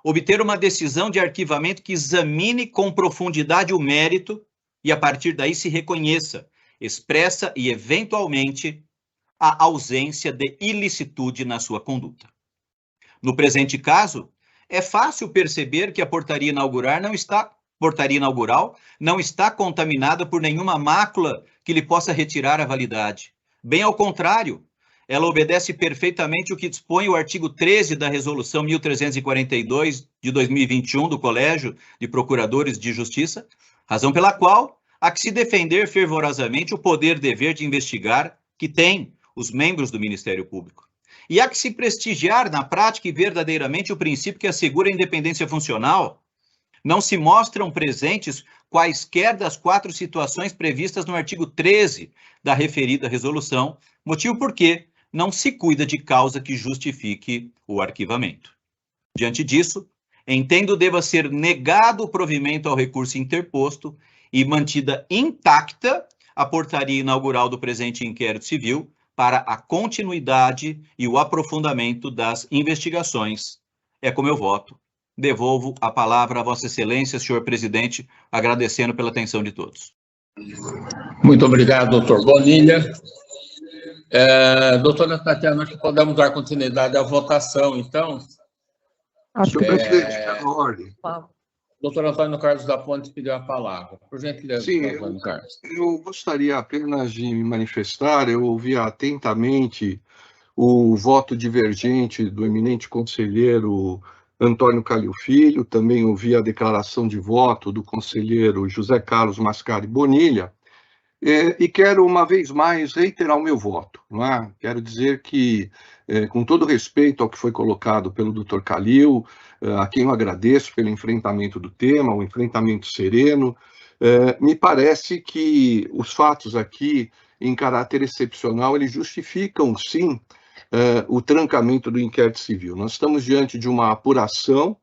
Speaker 10: obter uma decisão de arquivamento que examine com profundidade o mérito e, a partir daí, se reconheça, expressa e, eventualmente, a ausência de ilicitude na sua conduta. No presente caso, é fácil perceber que a portaria inaugural não está contaminada por nenhuma mácula que lhe possa retirar a validade. Bem ao contrário, ela obedece perfeitamente o que dispõe o artigo 13 da Resolução 1342 de 2021 do Colégio de Procuradores de Justiça, razão pela qual há que se defender fervorosamente o poder-dever de investigar que têm os membros do Ministério Público. E há que se prestigiar na prática e verdadeiramente o princípio que assegura a independência funcional. Não se mostram presentes quaisquer das 4 situações previstas no artigo 13 da referida resolução, motivo por que não se cuida de causa que justifique o arquivamento. Diante disso, entendo deva ser negado o provimento ao recurso interposto e mantida intacta a portaria inaugural do presente inquérito civil para a continuidade e o aprofundamento das investigações. É como eu voto. Devolvo a palavra a Vossa Excelência, senhor presidente, agradecendo pela atenção de todos.
Speaker 2: Muito obrigado, doutor Bonilha. Doutora Tatiana, acho que podemos dar continuidade à votação, então.
Speaker 8: Senhor presidente, na ordem.
Speaker 2: Doutor Antônio Carlos da Ponte pediu a palavra. Por gentileza,
Speaker 8: sim,
Speaker 2: Antônio Carlos.
Speaker 8: Eu gostaria apenas de me manifestar, eu ouvi atentamente o voto divergente do eminente conselheiro Antônio Calil Filho, também ouvi a declaração de voto do conselheiro José Carlos Mascari Bonilha, e quero uma vez mais reiterar o meu voto. Não é? Quero dizer que, com todo respeito ao que foi colocado pelo doutor Calil, a quem eu agradeço pelo enfrentamento do tema, o enfrentamento sereno, me parece que os fatos aqui, em caráter excepcional, eles justificam, sim, o trancamento do inquérito civil. Nós estamos diante de uma apuração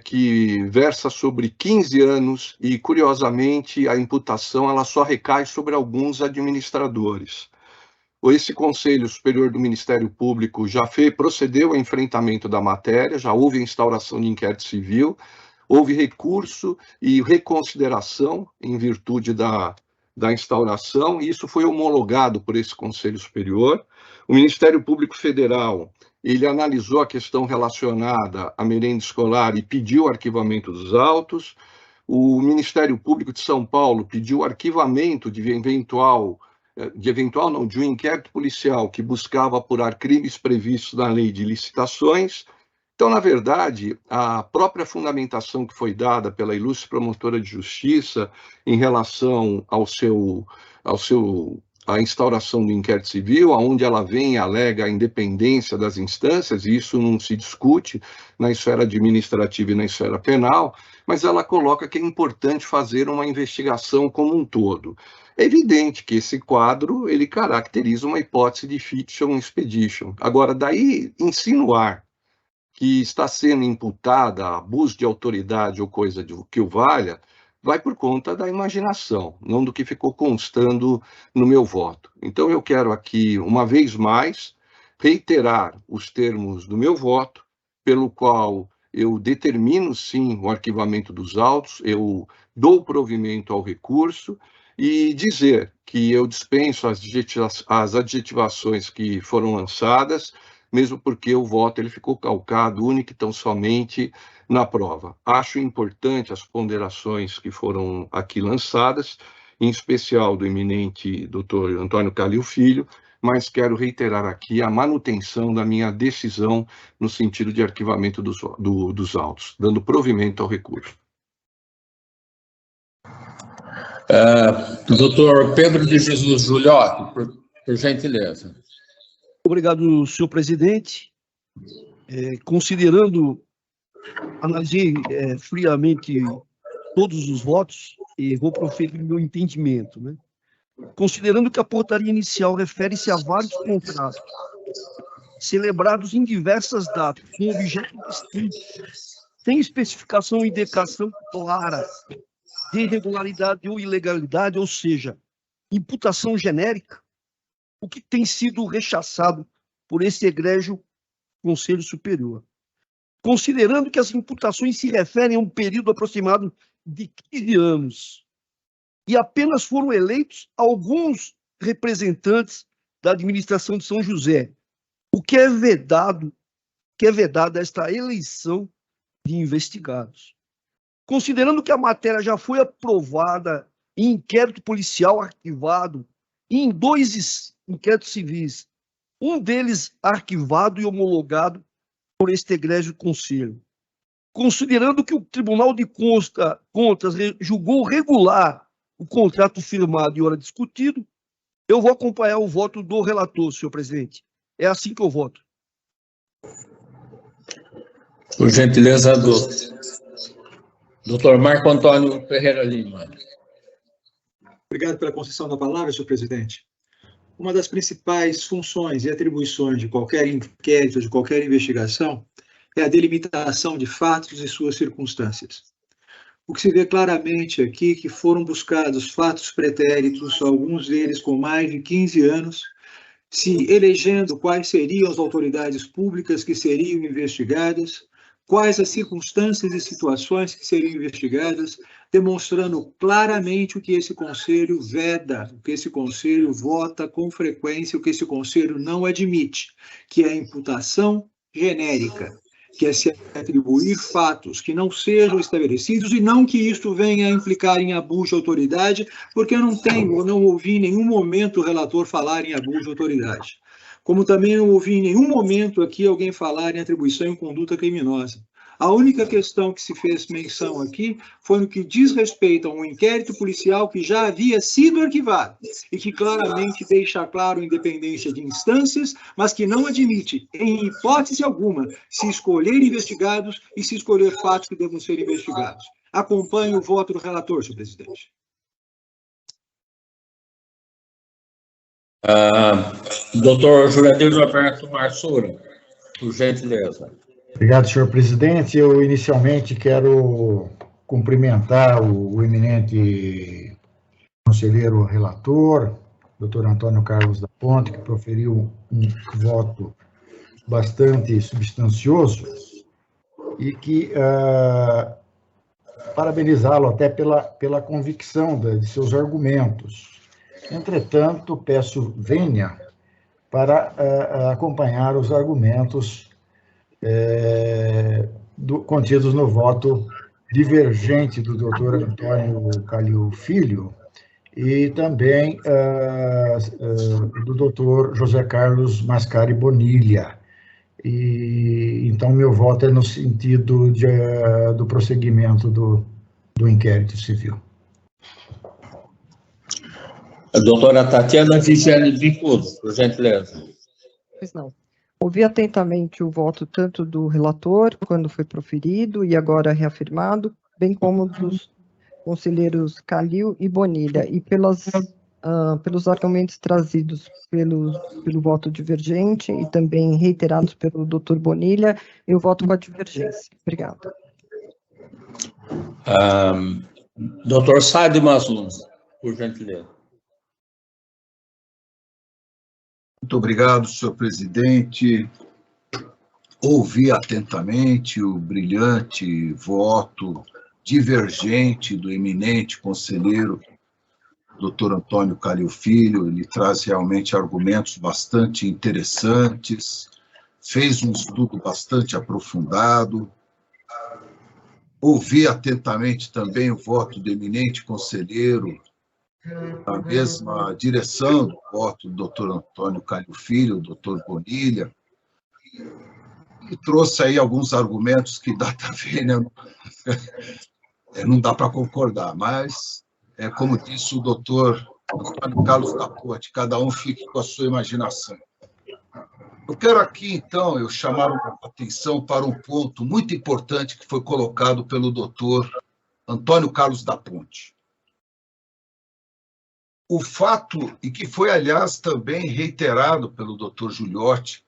Speaker 8: que versa sobre 15 anos e, curiosamente, a imputação ela só recai sobre alguns administradores. esse Conselho Superior do Ministério Público já procedeu ao enfrentamento da matéria, já houve a instauração de inquérito civil, houve recurso e reconsideração em virtude da instauração, e isso foi homologado por esse Conselho Superior. O Ministério Público Federal, ele analisou a questão relacionada à merenda escolar e pediu o arquivamento dos autos. O Ministério Público de São Paulo pediu o arquivamento de um inquérito policial que buscava apurar crimes previstos na lei de licitações. Então, na verdade, a própria fundamentação que foi dada pela ilustre promotora de justiça em relação à instauração do inquérito civil, onde ela vem e alega a independência das instâncias, e isso não se discute na esfera administrativa e na esfera penal, mas ela coloca que é importante fazer uma investigação como um todo. É evidente que esse quadro, ele caracteriza uma hipótese de fiction expedition. Agora, daí insinuar que está sendo imputada abuso de autoridade ou coisa que o valha, vai por conta da imaginação, não do que ficou constando no meu voto. Então, eu quero aqui, uma vez mais, reiterar os termos do meu voto, pelo qual eu determino, sim, o arquivamento dos autos, eu dou provimento ao recurso, e dizer que eu dispenso as adjetivações que foram lançadas, mesmo porque o voto ele ficou calcado único e tão somente na prova. Acho importante as ponderações que foram aqui lançadas, em especial do eminente doutor Antônio Calil Filho, mas quero reiterar aqui a manutenção da minha decisão no sentido de arquivamento dos autos, dando provimento ao recurso.
Speaker 2: Doutor Pedro de Jesus Giuliotti, por gentileza.
Speaker 3: Obrigado, senhor presidente. Analisei friamente todos os votos e vou proferir meu entendimento, né? Considerando que a portaria inicial refere-se a vários contratos celebrados em diversas datas, com objeto distinto, sem especificação e indicação clara de irregularidade ou ilegalidade, ou seja, imputação genérica, o que tem sido rechaçado por esse egrégio Conselho Superior. Considerando que as imputações se referem a um período aproximado de 15 anos e apenas foram eleitos alguns representantes da administração de São José, o que é vedado esta eleição de investigados. Considerando que a matéria já foi aprovada em inquérito policial arquivado e em 2 inquéritos civis, um deles arquivado e homologado por este egrégio conselho. Considerando que o Tribunal de Contas julgou regular o contrato firmado e ora discutido, eu vou acompanhar o voto do relator, senhor presidente. É assim que eu voto.
Speaker 2: Por gentileza, doutor Marco Antônio Ferreira Lima.
Speaker 7: Obrigado pela concessão da palavra, senhor presidente. Uma das principais funções e atribuições de qualquer inquérito, de qualquer investigação, é a delimitação de fatos e suas circunstâncias. O que se vê claramente aqui é que foram buscados fatos pretéritos, alguns deles com mais de 15 anos, se elegendo quais seriam as autoridades públicas que seriam investigadas, quais as circunstâncias e situações que seriam investigadas, demonstrando claramente o que esse conselho veda, o que esse conselho vota com frequência, o que esse conselho não admite, que é a imputação genérica, que é se atribuir fatos que não sejam estabelecidos e não que isto venha a implicar em abuso de autoridade, porque eu não ouvi em nenhum momento o relator falar em abuso de autoridade. Como também não ouvi em nenhum momento aqui alguém falar em atribuição em conduta criminosa. A única questão que se fez menção aqui foi no que diz respeito a um inquérito policial que já havia sido arquivado e que claramente deixa claro a independência de instâncias, mas que não admite, em hipótese alguma, se escolher investigados e se escolher fatos que devam ser investigados. Acompanho o voto do relator, senhor presidente.
Speaker 2: Doutor Jurandir Roberto Marsura, por gentileza.
Speaker 9: Obrigado, senhor presidente. Eu, inicialmente, quero cumprimentar o eminente conselheiro relator, doutor Antônio Carlos da Ponte, que proferiu um voto bastante substancioso, e que parabenizá-lo até pela convicção de seus argumentos. Entretanto, peço venha para acompanhar os argumentos contidos no voto divergente do doutor Antônio Calil Filho e também do doutor José Carlos Mascari Bonilha. E, então, meu voto é no sentido do prosseguimento do inquérito civil.
Speaker 2: A doutora Tatiana Vigiane Bicudo, por gentileza.
Speaker 1: Pois não. Ouvi atentamente o voto tanto do relator, quando foi proferido e agora reafirmado, bem como dos conselheiros Calil e Bonilha, e pelos argumentos trazidos pelo voto divergente e também reiterados pelo doutor Bonilha, eu voto com a divergência. Obrigada.
Speaker 2: Doutor Saad Maslum, por gentileza.
Speaker 4: Muito obrigado, senhor presidente. Ouvi atentamente o brilhante voto divergente do eminente conselheiro Dr. Antônio Calil Filho. Ele traz realmente argumentos bastante interessantes, fez um estudo bastante aprofundado. Ouvi atentamente também o voto do eminente conselheiro, na mesma direção do voto do Dr. Antônio Calil Filho, o Dr. Bonilha, e trouxe aí alguns argumentos que dá para ver, né? Não dá para concordar, mas, como disse o doutor Antônio Carlos da Ponte, cada um fique com a sua imaginação. Eu quero aqui, então, chamar a atenção para um ponto muito importante que foi colocado pelo doutor Antônio Carlos da Ponte. O fato, e que foi, aliás, também reiterado pelo doutor Giuliotti,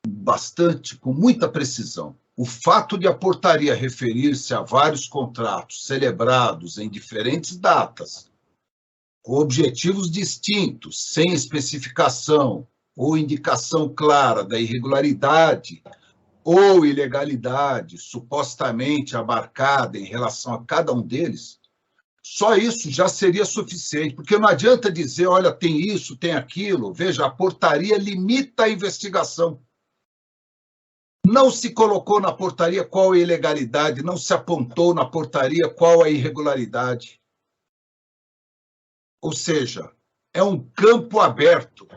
Speaker 4: bastante, com muita precisão, o fato de a portaria referir-se a vários contratos celebrados em diferentes datas, com objetivos distintos, sem especificação ou indicação clara da irregularidade ou ilegalidade supostamente abarcada em relação a cada um deles, só isso já seria suficiente, porque não adianta dizer, olha, tem isso, tem aquilo. Veja, a portaria limita a investigação. Não se colocou na portaria qual é a ilegalidade, não se apontou na portaria qual é a irregularidade. Ou seja, é um campo aberto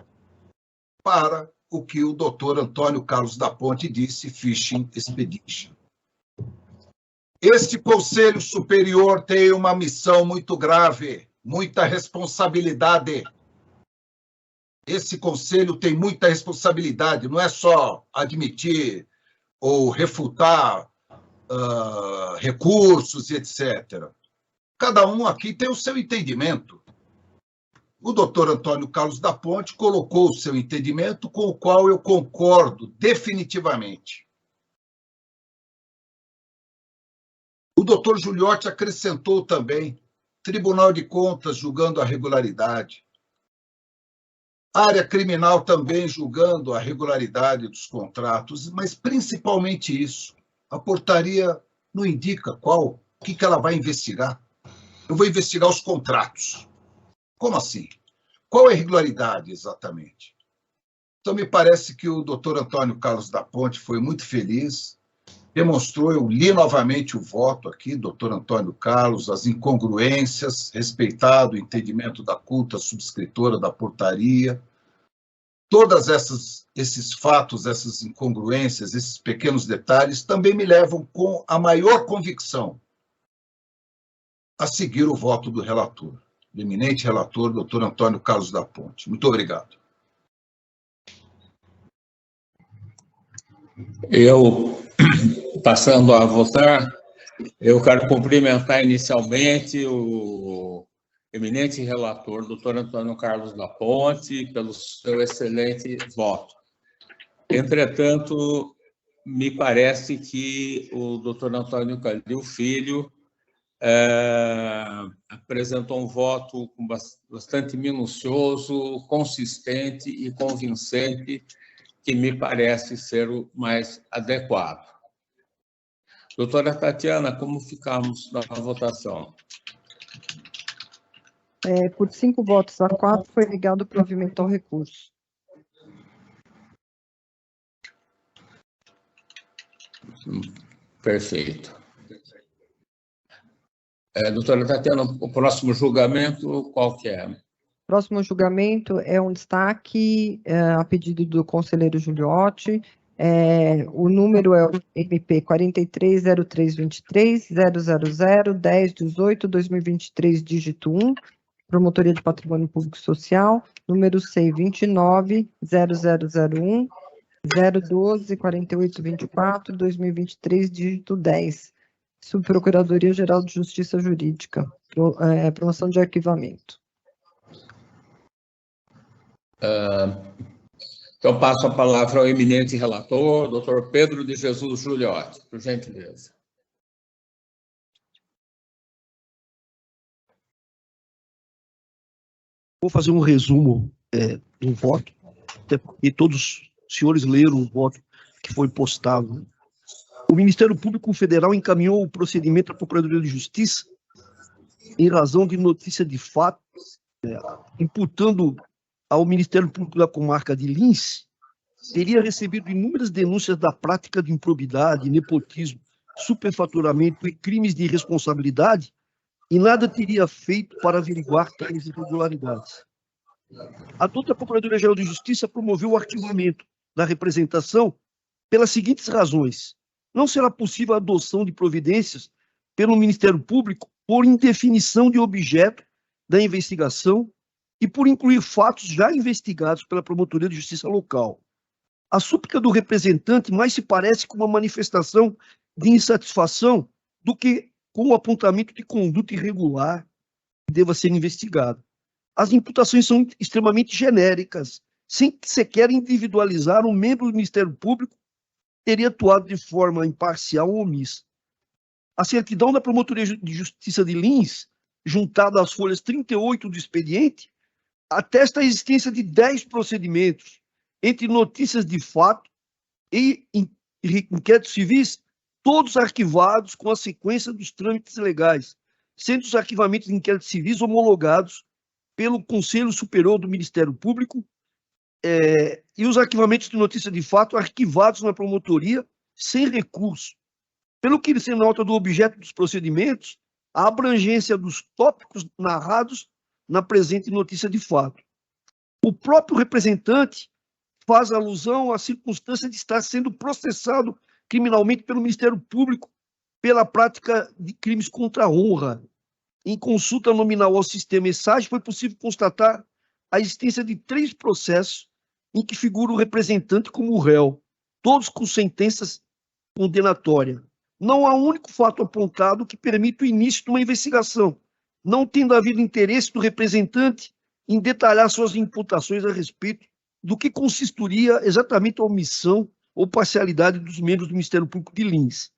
Speaker 4: para o que o doutor Antônio Carlos da Ponte disse, fishing expedition. Este Conselho Superior tem uma missão muito grave, muita responsabilidade. Esse Conselho tem muita responsabilidade, não é só admitir ou refutar recursos, etc. Cada um aqui tem o seu entendimento. O doutor Antônio Carlos da Ponte colocou o seu entendimento, com o qual eu concordo definitivamente. O doutor Giuliotti acrescentou também Tribunal de Contas julgando a regularidade, área criminal também julgando a regularidade dos contratos, mas principalmente isso. A portaria não indica o que ela vai investigar. Eu vou investigar os contratos. Como assim? Qual é a irregularidade exatamente? Então, me parece que o doutor Antônio Carlos da Ponte foi muito feliz, demonstrou, eu li novamente o voto aqui, doutor Antônio Carlos, as incongruências, respeitado o entendimento da culta subscritora da portaria. Todas esses fatos, essas incongruências, esses pequenos detalhes, também me levam com a maior convicção a seguir o voto do relator, do eminente relator, doutor Antônio Carlos da Ponte. Muito obrigado.
Speaker 2: Passando a votar, eu quero cumprimentar inicialmente o eminente relator, doutor Antônio Carlos da Ponte, pelo seu excelente voto. Entretanto, me parece que o doutor Antônio Calil Filho apresentou um voto bastante minucioso, consistente e convincente, que me parece ser o mais adequado. Doutora Tatiana, como ficamos na votação?
Speaker 1: Por 5 votos a 4, foi negado o provimento ao recurso.
Speaker 2: Perfeito. Doutora Tatiana, o próximo julgamento, qual que é?
Speaker 1: Próximo julgamento é um destaque a pedido do conselheiro Giuliotti. O número é o MP 430323 000 10/18/2023, dígito 1, Promotoria de Patrimônio Público Social, número C 29 0001 012 4824 2023, dígito 10. Subprocuradoria-Geral de Justiça Jurídica, promoção de arquivamento.
Speaker 2: Então, passo a palavra ao eminente relator, doutor Pedro de Jesus Giuliotti, por gentileza.
Speaker 3: Vou fazer um resumo do voto, até porque todos os senhores leram o voto que foi postado. O Ministério Público Federal encaminhou o procedimento à Procuradoria de Justiça em razão de notícia de fato, imputando ao Ministério Público da Comarca de Lins, teria recebido inúmeras denúncias da prática de improbidade, nepotismo, superfaturamento e crimes de irresponsabilidade, e nada teria feito para averiguar tais irregularidades. A douta Procuradoria-Geral de Justiça promoveu o arquivamento da representação pelas seguintes razões: não será possível a adoção de providências pelo Ministério Público por indefinição de objeto da investigação e por incluir fatos já investigados pela Promotoria de Justiça local. A súplica do representante mais se parece com uma manifestação de insatisfação do que com o apontamento de conduta irregular que deva ser investigada. As imputações são extremamente genéricas, sem sequer individualizar um membro do Ministério Público teria atuado de forma imparcial ou omissa. A certidão da Promotoria de Justiça de Lins, juntada às folhas 38 do expediente, atesta a existência de 10 procedimentos, entre notícias de fato e inquéritos civis, todos arquivados com a sequência dos trâmites legais, sendo os arquivamentos de inquéritos civis homologados pelo Conselho Superior do Ministério Público e os arquivamentos de notícia de fato arquivados na promotoria sem recurso. Pelo que se nota do objeto dos procedimentos, a abrangência dos tópicos narrados na presente notícia de fato. O próprio representante faz alusão à circunstância de estar sendo processado criminalmente pelo Ministério Público pela prática de crimes contra a honra. Em consulta nominal ao sistema ESAG, foi possível constatar a existência de 3 processos em que figura o representante como réu, todos com sentenças condenatórias. Não há um único fato apontado que permita o início de uma investigação, não tendo havido interesse do representante em detalhar suas imputações a respeito do que consistiria exatamente a omissão ou parcialidade dos membros do Ministério Público de Lins.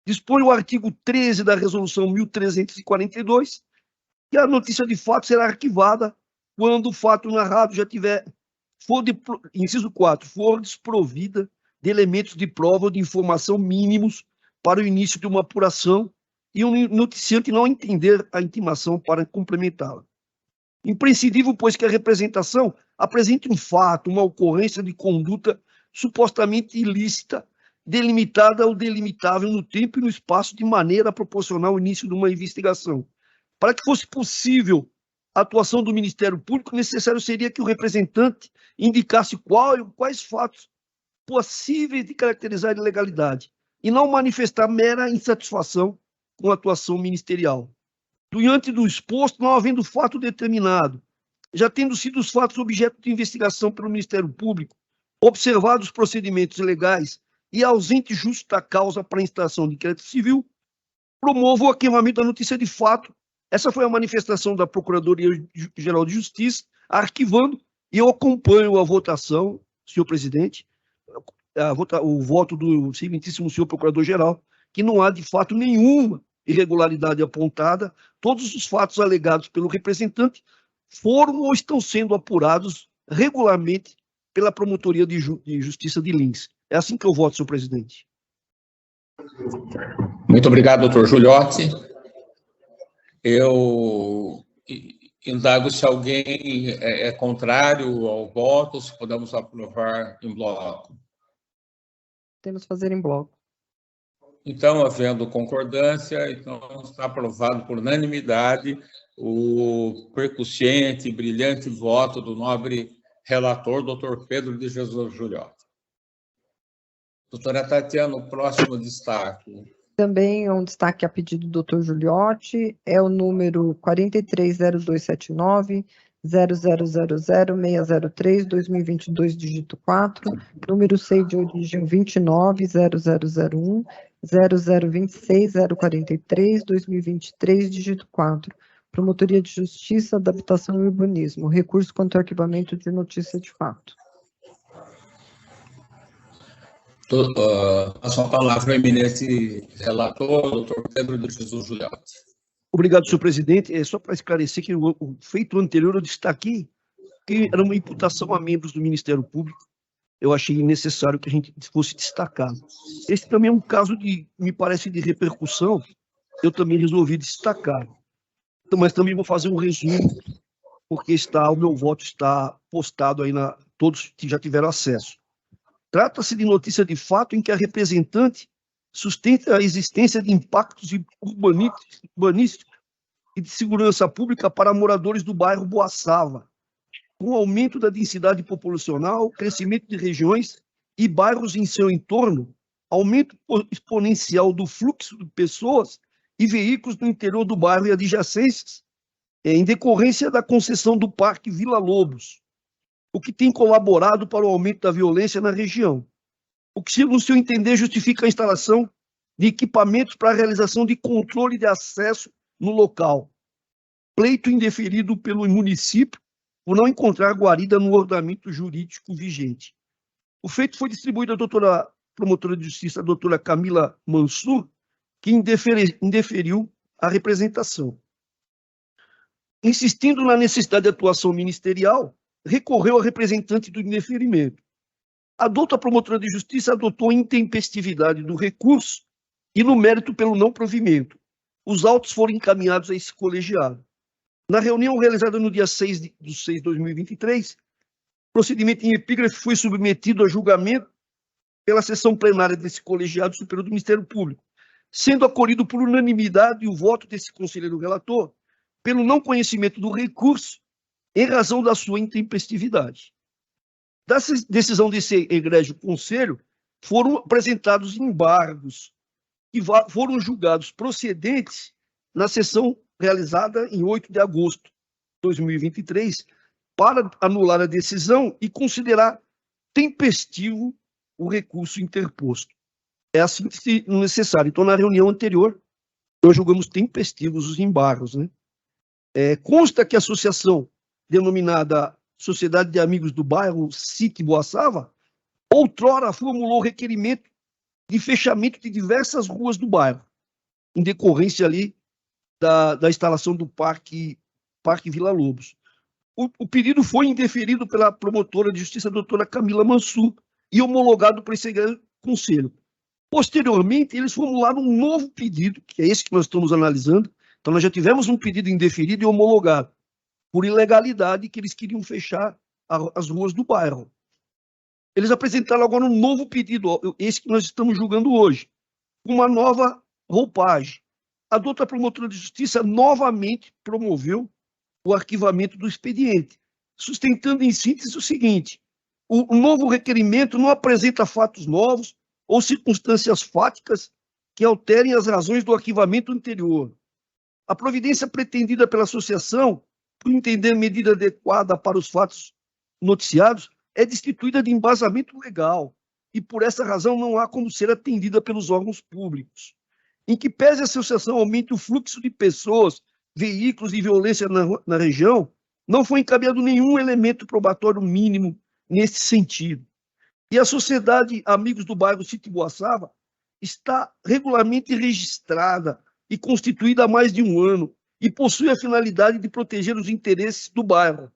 Speaker 3: Dispõe o artigo 13 da Resolução 1342 que a notícia de fato será arquivada quando o fato narrado já inciso 4, for desprovida de elementos de prova ou de informação mínimos para o início de uma apuração e o noticiante não entender a intimação para complementá-la. Imprescindível, pois, que a representação apresente um fato, uma ocorrência de conduta supostamente ilícita, delimitada ou delimitável no tempo e no espaço de maneira a proporcionar o início de uma investigação. Para que fosse possível a atuação do Ministério Público, necessário seria que o representante indicasse quais fatos possíveis de caracterizar a ilegalidade e não manifestar mera insatisfação com a atuação ministerial. Diante do exposto, não havendo fato determinado, já tendo sido os fatos objeto de investigação pelo Ministério Público, observados os procedimentos legais e ausente justa causa para a instauração de inquérito civil, promovo o arquivamento da notícia de fato. Essa foi a manifestação da Procuradoria-Geral de Justiça, arquivando, e eu acompanho a votação, senhor presidente, o voto do excelentíssimo senhor Procurador-Geral, que não há, de fato, nenhuma irregularidade apontada, todos os fatos alegados pelo representante foram ou estão sendo apurados regularmente pela Promotoria de Justiça de Lins. É assim que eu voto, senhor presidente.
Speaker 2: Muito obrigado, doutor Giuliotti. Eu indago se alguém é contrário ao voto, se podemos aprovar em bloco.
Speaker 1: Temos que fazer em bloco.
Speaker 2: Então, havendo concordância, então está aprovado por unanimidade o percussiente e brilhante voto do nobre relator, doutor Pedro de Jesus Giuliotti. Doutora Tatiana, o próximo destaque.
Speaker 1: Também é um destaque a pedido do Dr. Giuliotti, é o número 430279, 0000-603, 2022, dígito 4, número SEI de origem 290001, 0026-043, 2023, dígito 4, Promotoria de Justiça, Adaptação e Urbanismo, recurso contra o arquivamento de notícia de fato.
Speaker 2: Passo a palavra ao eminente relator, doutor Pedro de Jesus Giuliotti.
Speaker 3: Obrigado, senhor presidente. É só para esclarecer que o feito anterior eu destaquei que era uma imputação a membros do Ministério Público. Eu achei necessário que a gente fosse destacar. Esse também é um caso me parece, de repercussão. Eu também resolvi destacar. Mas também vou fazer um resumo, porque o meu voto está postado aí todos que já tiveram acesso. Trata-se de notícia de fato em que a representante sustenta a existência de impactos urbanísticos e de segurança pública para moradores do bairro Boaçava, com o aumento da densidade populacional, crescimento de regiões e bairros em seu entorno, aumento exponencial do fluxo de pessoas e veículos no interior do bairro e adjacências, em decorrência da concessão do Parque Vila Lobos, o que tem colaborado para o aumento da violência na região. O que, no seu entender, justifica a instalação de equipamentos para a realização de controle de acesso no local. Pleito indeferido pelo município por não encontrar guarida no ordenamento jurídico vigente. O feito foi distribuído à doutora promotora de justiça, a doutora Camila Mansur, que indeferiu a representação. Insistindo na necessidade de atuação ministerial, recorreu ao representante do indeferimento. A douta promotora de justiça adotou a intempestividade do recurso e no mérito pelo não provimento. Os autos foram encaminhados a esse colegiado. Na reunião realizada no dia 6 de 2023, o procedimento em epígrafe foi submetido a julgamento pela sessão plenária desse colegiado superior do Ministério Público, sendo acolhido por unanimidade o voto desse conselheiro relator pelo não conhecimento do recurso em razão da sua intempestividade. Da decisão desse egrégio conselho, foram apresentados embargos que foram julgados procedentes na sessão realizada em 8 de agosto de 2023, para anular a decisão e considerar tempestivo o recurso interposto. É assim que se necessário. Então, na reunião anterior, nós julgamos tempestivos os embargos, né? Consta que a associação denominada Sociedade de Amigos do Bairro SIC Boaçava, outrora formulou requerimento de fechamento de diversas ruas do bairro, em decorrência ali da instalação do Parque Vila Lobos. O pedido foi indeferido pela promotora de justiça, a doutora Camila Mansur, e homologado por esse conselho. Posteriormente, eles formularam um novo pedido, que é esse que nós estamos analisando. Então, nós já tivemos um pedido indeferido e homologado, por ilegalidade, que eles queriam fechar as ruas do bairro. Eles apresentaram agora um novo pedido, esse que nós estamos julgando hoje, com uma nova roupagem. A doutora promotora de justiça novamente promoveu o arquivamento do expediente, sustentando em síntese o seguinte: o novo requerimento não apresenta fatos novos ou circunstâncias fáticas que alterem as razões do arquivamento anterior. A providência pretendida pela associação, por entender medida adequada para os fatos noticiados, é destituída de embasamento legal e, por essa razão, não há como ser atendida pelos órgãos públicos. Em que pese a associação aumente o fluxo de pessoas, veículos e violência na região, não foi encaminhado nenhum elemento probatório mínimo nesse sentido. E a Sociedade Amigos do Bairro Sítio Boaçava está regularmente registrada e constituída há mais de um ano, e possui a finalidade de proteger os interesses do bairro.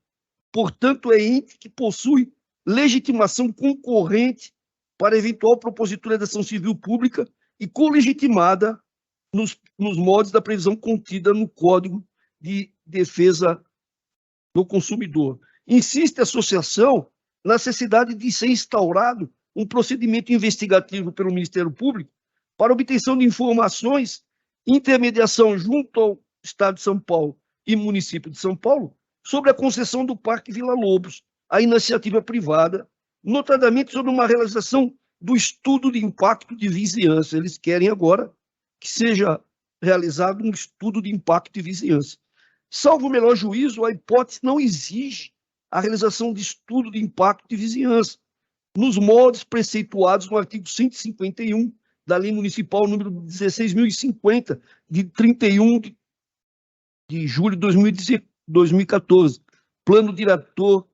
Speaker 3: Portanto, é ente que possui legitimação concorrente para eventual propositura de ação civil pública e colegitimada nos modos da previsão contida no Código de Defesa do Consumidor. Insiste a associação na necessidade de ser instaurado um procedimento investigativo pelo Ministério Público para obtenção de informações, intermediação junto ao Estado de São Paulo e município de São Paulo sobre a concessão do Parque Vila Lobos, a iniciativa privada, notadamente sobre uma realização do estudo de impacto de vizinhança. Eles querem agora que seja realizado um estudo de impacto de vizinhança. Salvo o melhor juízo, a hipótese não exige a realização de estudo de impacto de vizinhança, nos moldes preceituados no artigo 151 da Lei Municipal número 16.050, de 31 de julho de 2014, Plano Diretor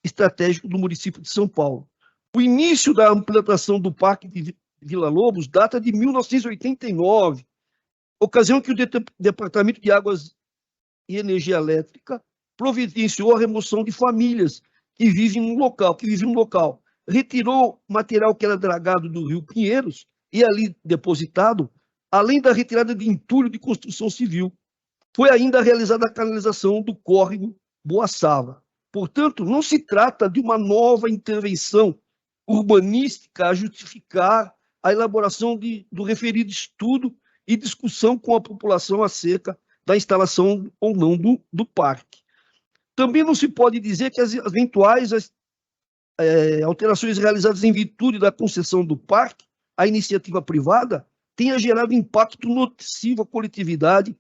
Speaker 3: Estratégico do Município de São Paulo. O início da implantação do Parque de Vila Lobos data de 1989, ocasião que o Departamento de Águas e Energia Elétrica providenciou a remoção de famílias que vivem no local, retirou material que era dragado do Rio Pinheiros e ali depositado, além da retirada de entulho de construção civil. Foi ainda realizada a canalização do córrego Boaçava. Portanto, não se trata de uma nova intervenção urbanística a justificar a elaboração do referido estudo e discussão com a população acerca da instalação ou não do parque. Também não se pode dizer que as eventuais alterações realizadas em virtude da concessão do parque à iniciativa privada tenha gerado impacto nocivo à coletividade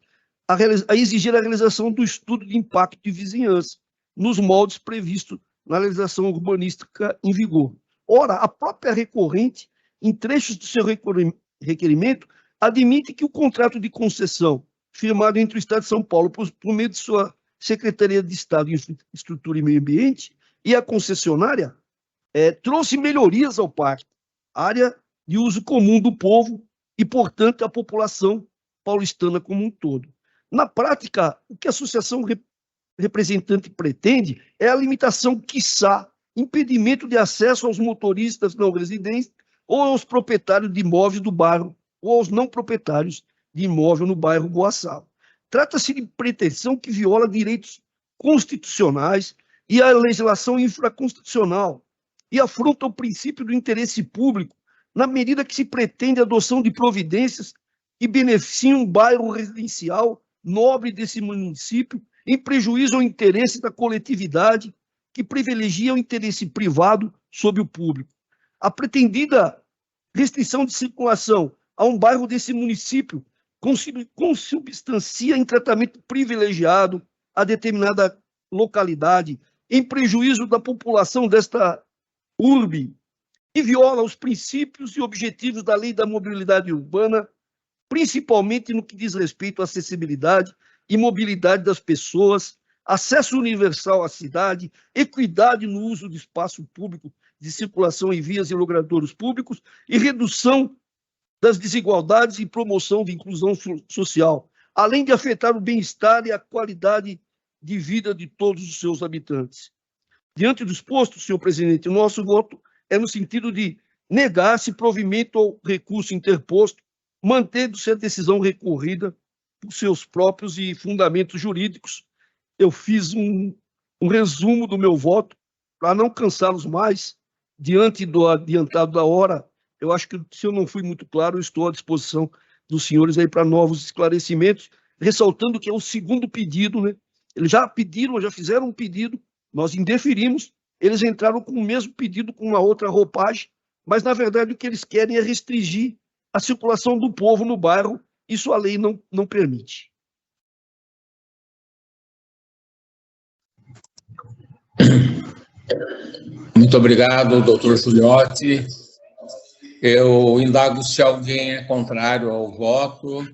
Speaker 3: a exigir a realização do estudo de impacto de vizinhança, nos moldes previstos na legislação urbanística em vigor. Ora, a própria recorrente, em trechos do seu requerimento, admite que o contrato de concessão firmado entre o Estado de São Paulo por meio de sua Secretaria de Estado de Infraestrutura e Meio Ambiente e a concessionária trouxe melhorias ao parque, área de uso comum do povo e, portanto, a população paulistana como um todo. Na prática, o que a associação representante pretende é a limitação, quiçá, impedimento de acesso aos motoristas não residentes ou aos proprietários de imóveis do bairro ou aos não proprietários de imóvel no bairro Boaçava. Trata-se de pretensão que viola direitos constitucionais e a legislação infraconstitucional e afronta o princípio do interesse público na medida que se pretende a adoção de providências que beneficiam um bairro residencial nobre desse município em prejuízo ao interesse da coletividade que privilegia o interesse privado sobre o público. A pretendida restrição de circulação a um bairro desse município consubstancia em tratamento privilegiado a determinada localidade em prejuízo da população desta urbe e viola os princípios e objetivos da Lei da Mobilidade Urbana, principalmente no que diz respeito à acessibilidade e mobilidade das pessoas, acesso universal à cidade, equidade no uso do espaço público de circulação em vias e logradouros públicos e redução das desigualdades e promoção de inclusão social, além de afetar o bem-estar e a qualidade de vida de todos os seus habitantes. Diante do exposto, senhor presidente, o nosso voto é no sentido de negar-se provimento ao recurso interposto, mantendo-se a decisão recorrida por seus próprios e fundamentos jurídicos. Eu fiz um resumo do meu voto para não cansá-los mais diante do adiantado da hora. Eu acho que, se eu não fui muito claro, eu estou à disposição dos senhores aí para novos esclarecimentos, ressaltando que é o segundo pedido, né? Eles já pediram, já fizeram um pedido, nós indeferimos, eles entraram com o mesmo pedido, com uma outra roupagem, mas, na verdade, o que eles querem é restringir a circulação do povo no bairro. Isso a lei não permite.
Speaker 2: Muito obrigado, doutor Giuliotti. Eu indago se alguém é contrário ao voto.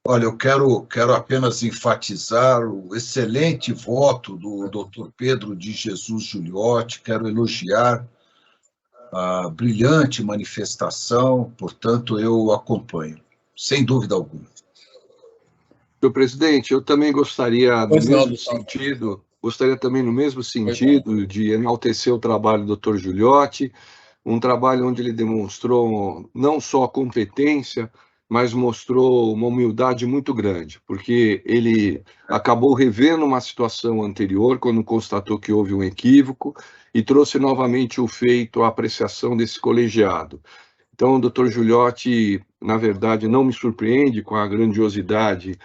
Speaker 4: Olha, eu quero apenas enfatizar o excelente voto do doutor Pedro de Jesus Giuliotti, quero elogiar a brilhante manifestação, portanto, eu acompanho, sem dúvida alguma.
Speaker 8: Senhor presidente, eu também gostaria,
Speaker 2: Pois não, doutor.
Speaker 8: no mesmo sentido, de enaltecer o trabalho do Dr. Giuliotti, um trabalho onde ele demonstrou não só competência, mas mostrou uma humildade muito grande, porque ele acabou revendo uma situação anterior, quando constatou que houve um equívoco, e trouxe novamente o feito à apreciação desse colegiado. Então, o Dr. Giuliotti, na verdade, não me surpreende com a grandiosidade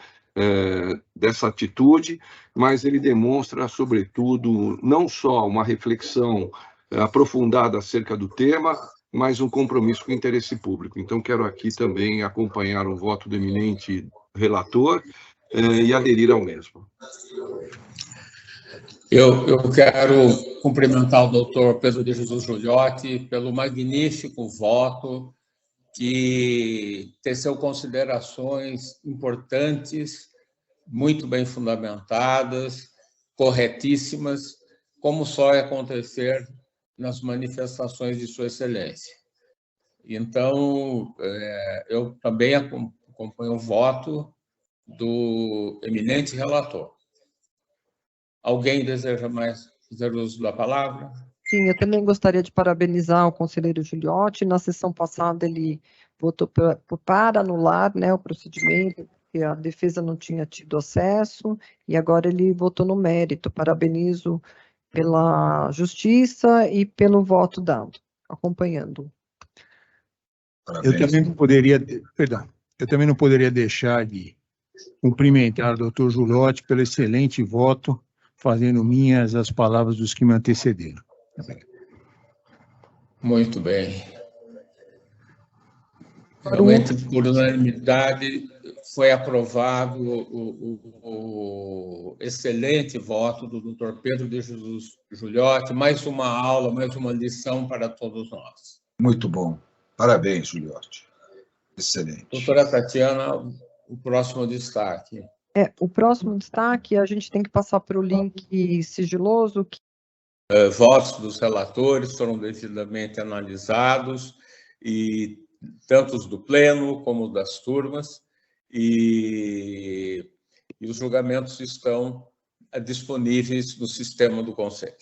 Speaker 8: dessa atitude, mas ele demonstra, sobretudo, não só uma reflexão aprofundada acerca do tema, mas um compromisso com o interesse público. Então, quero aqui também acompanhar o voto do eminente relator e aderir ao mesmo.
Speaker 2: Eu quero cumprimentar o doutor Pedro de Jesus Giuliotti pelo magnífico voto que teceu considerações importantes, muito bem fundamentadas, corretíssimas, como só é acontecer nas manifestações de Sua Excelência. Então, eu também acompanho o voto do eminente relator. Alguém deseja mais fazer uso da palavra?
Speaker 1: Sim, eu também gostaria de parabenizar o conselheiro Giuliotti. Na sessão passada, ele votou para anular, né, o procedimento, porque a defesa não tinha tido acesso, e agora ele votou no mérito. Parabenizo pela justiça e pelo voto dado, acompanhando.
Speaker 5: Eu também não poderia, eu também não poderia deixar de cumprimentar o doutor Giuliotti pelo excelente voto, fazendo minhas as palavras dos que me antecederam.
Speaker 2: Muito bem. Realmente, por unanimidade, foi aprovado o excelente voto do Dr. Pedro de Jesus Giuliotti. Mais uma aula, mais uma lição para todos nós.
Speaker 4: Muito bom. Parabéns, Giuliotti. Excelente.
Speaker 2: Doutora Tatiana, o próximo destaque.
Speaker 1: O próximo destaque, a gente tem que passar para o link sigiloso.
Speaker 2: Votos dos relatores foram devidamente analisados, e tanto os do pleno como das turmas, e os julgamentos estão disponíveis no sistema do Conselho.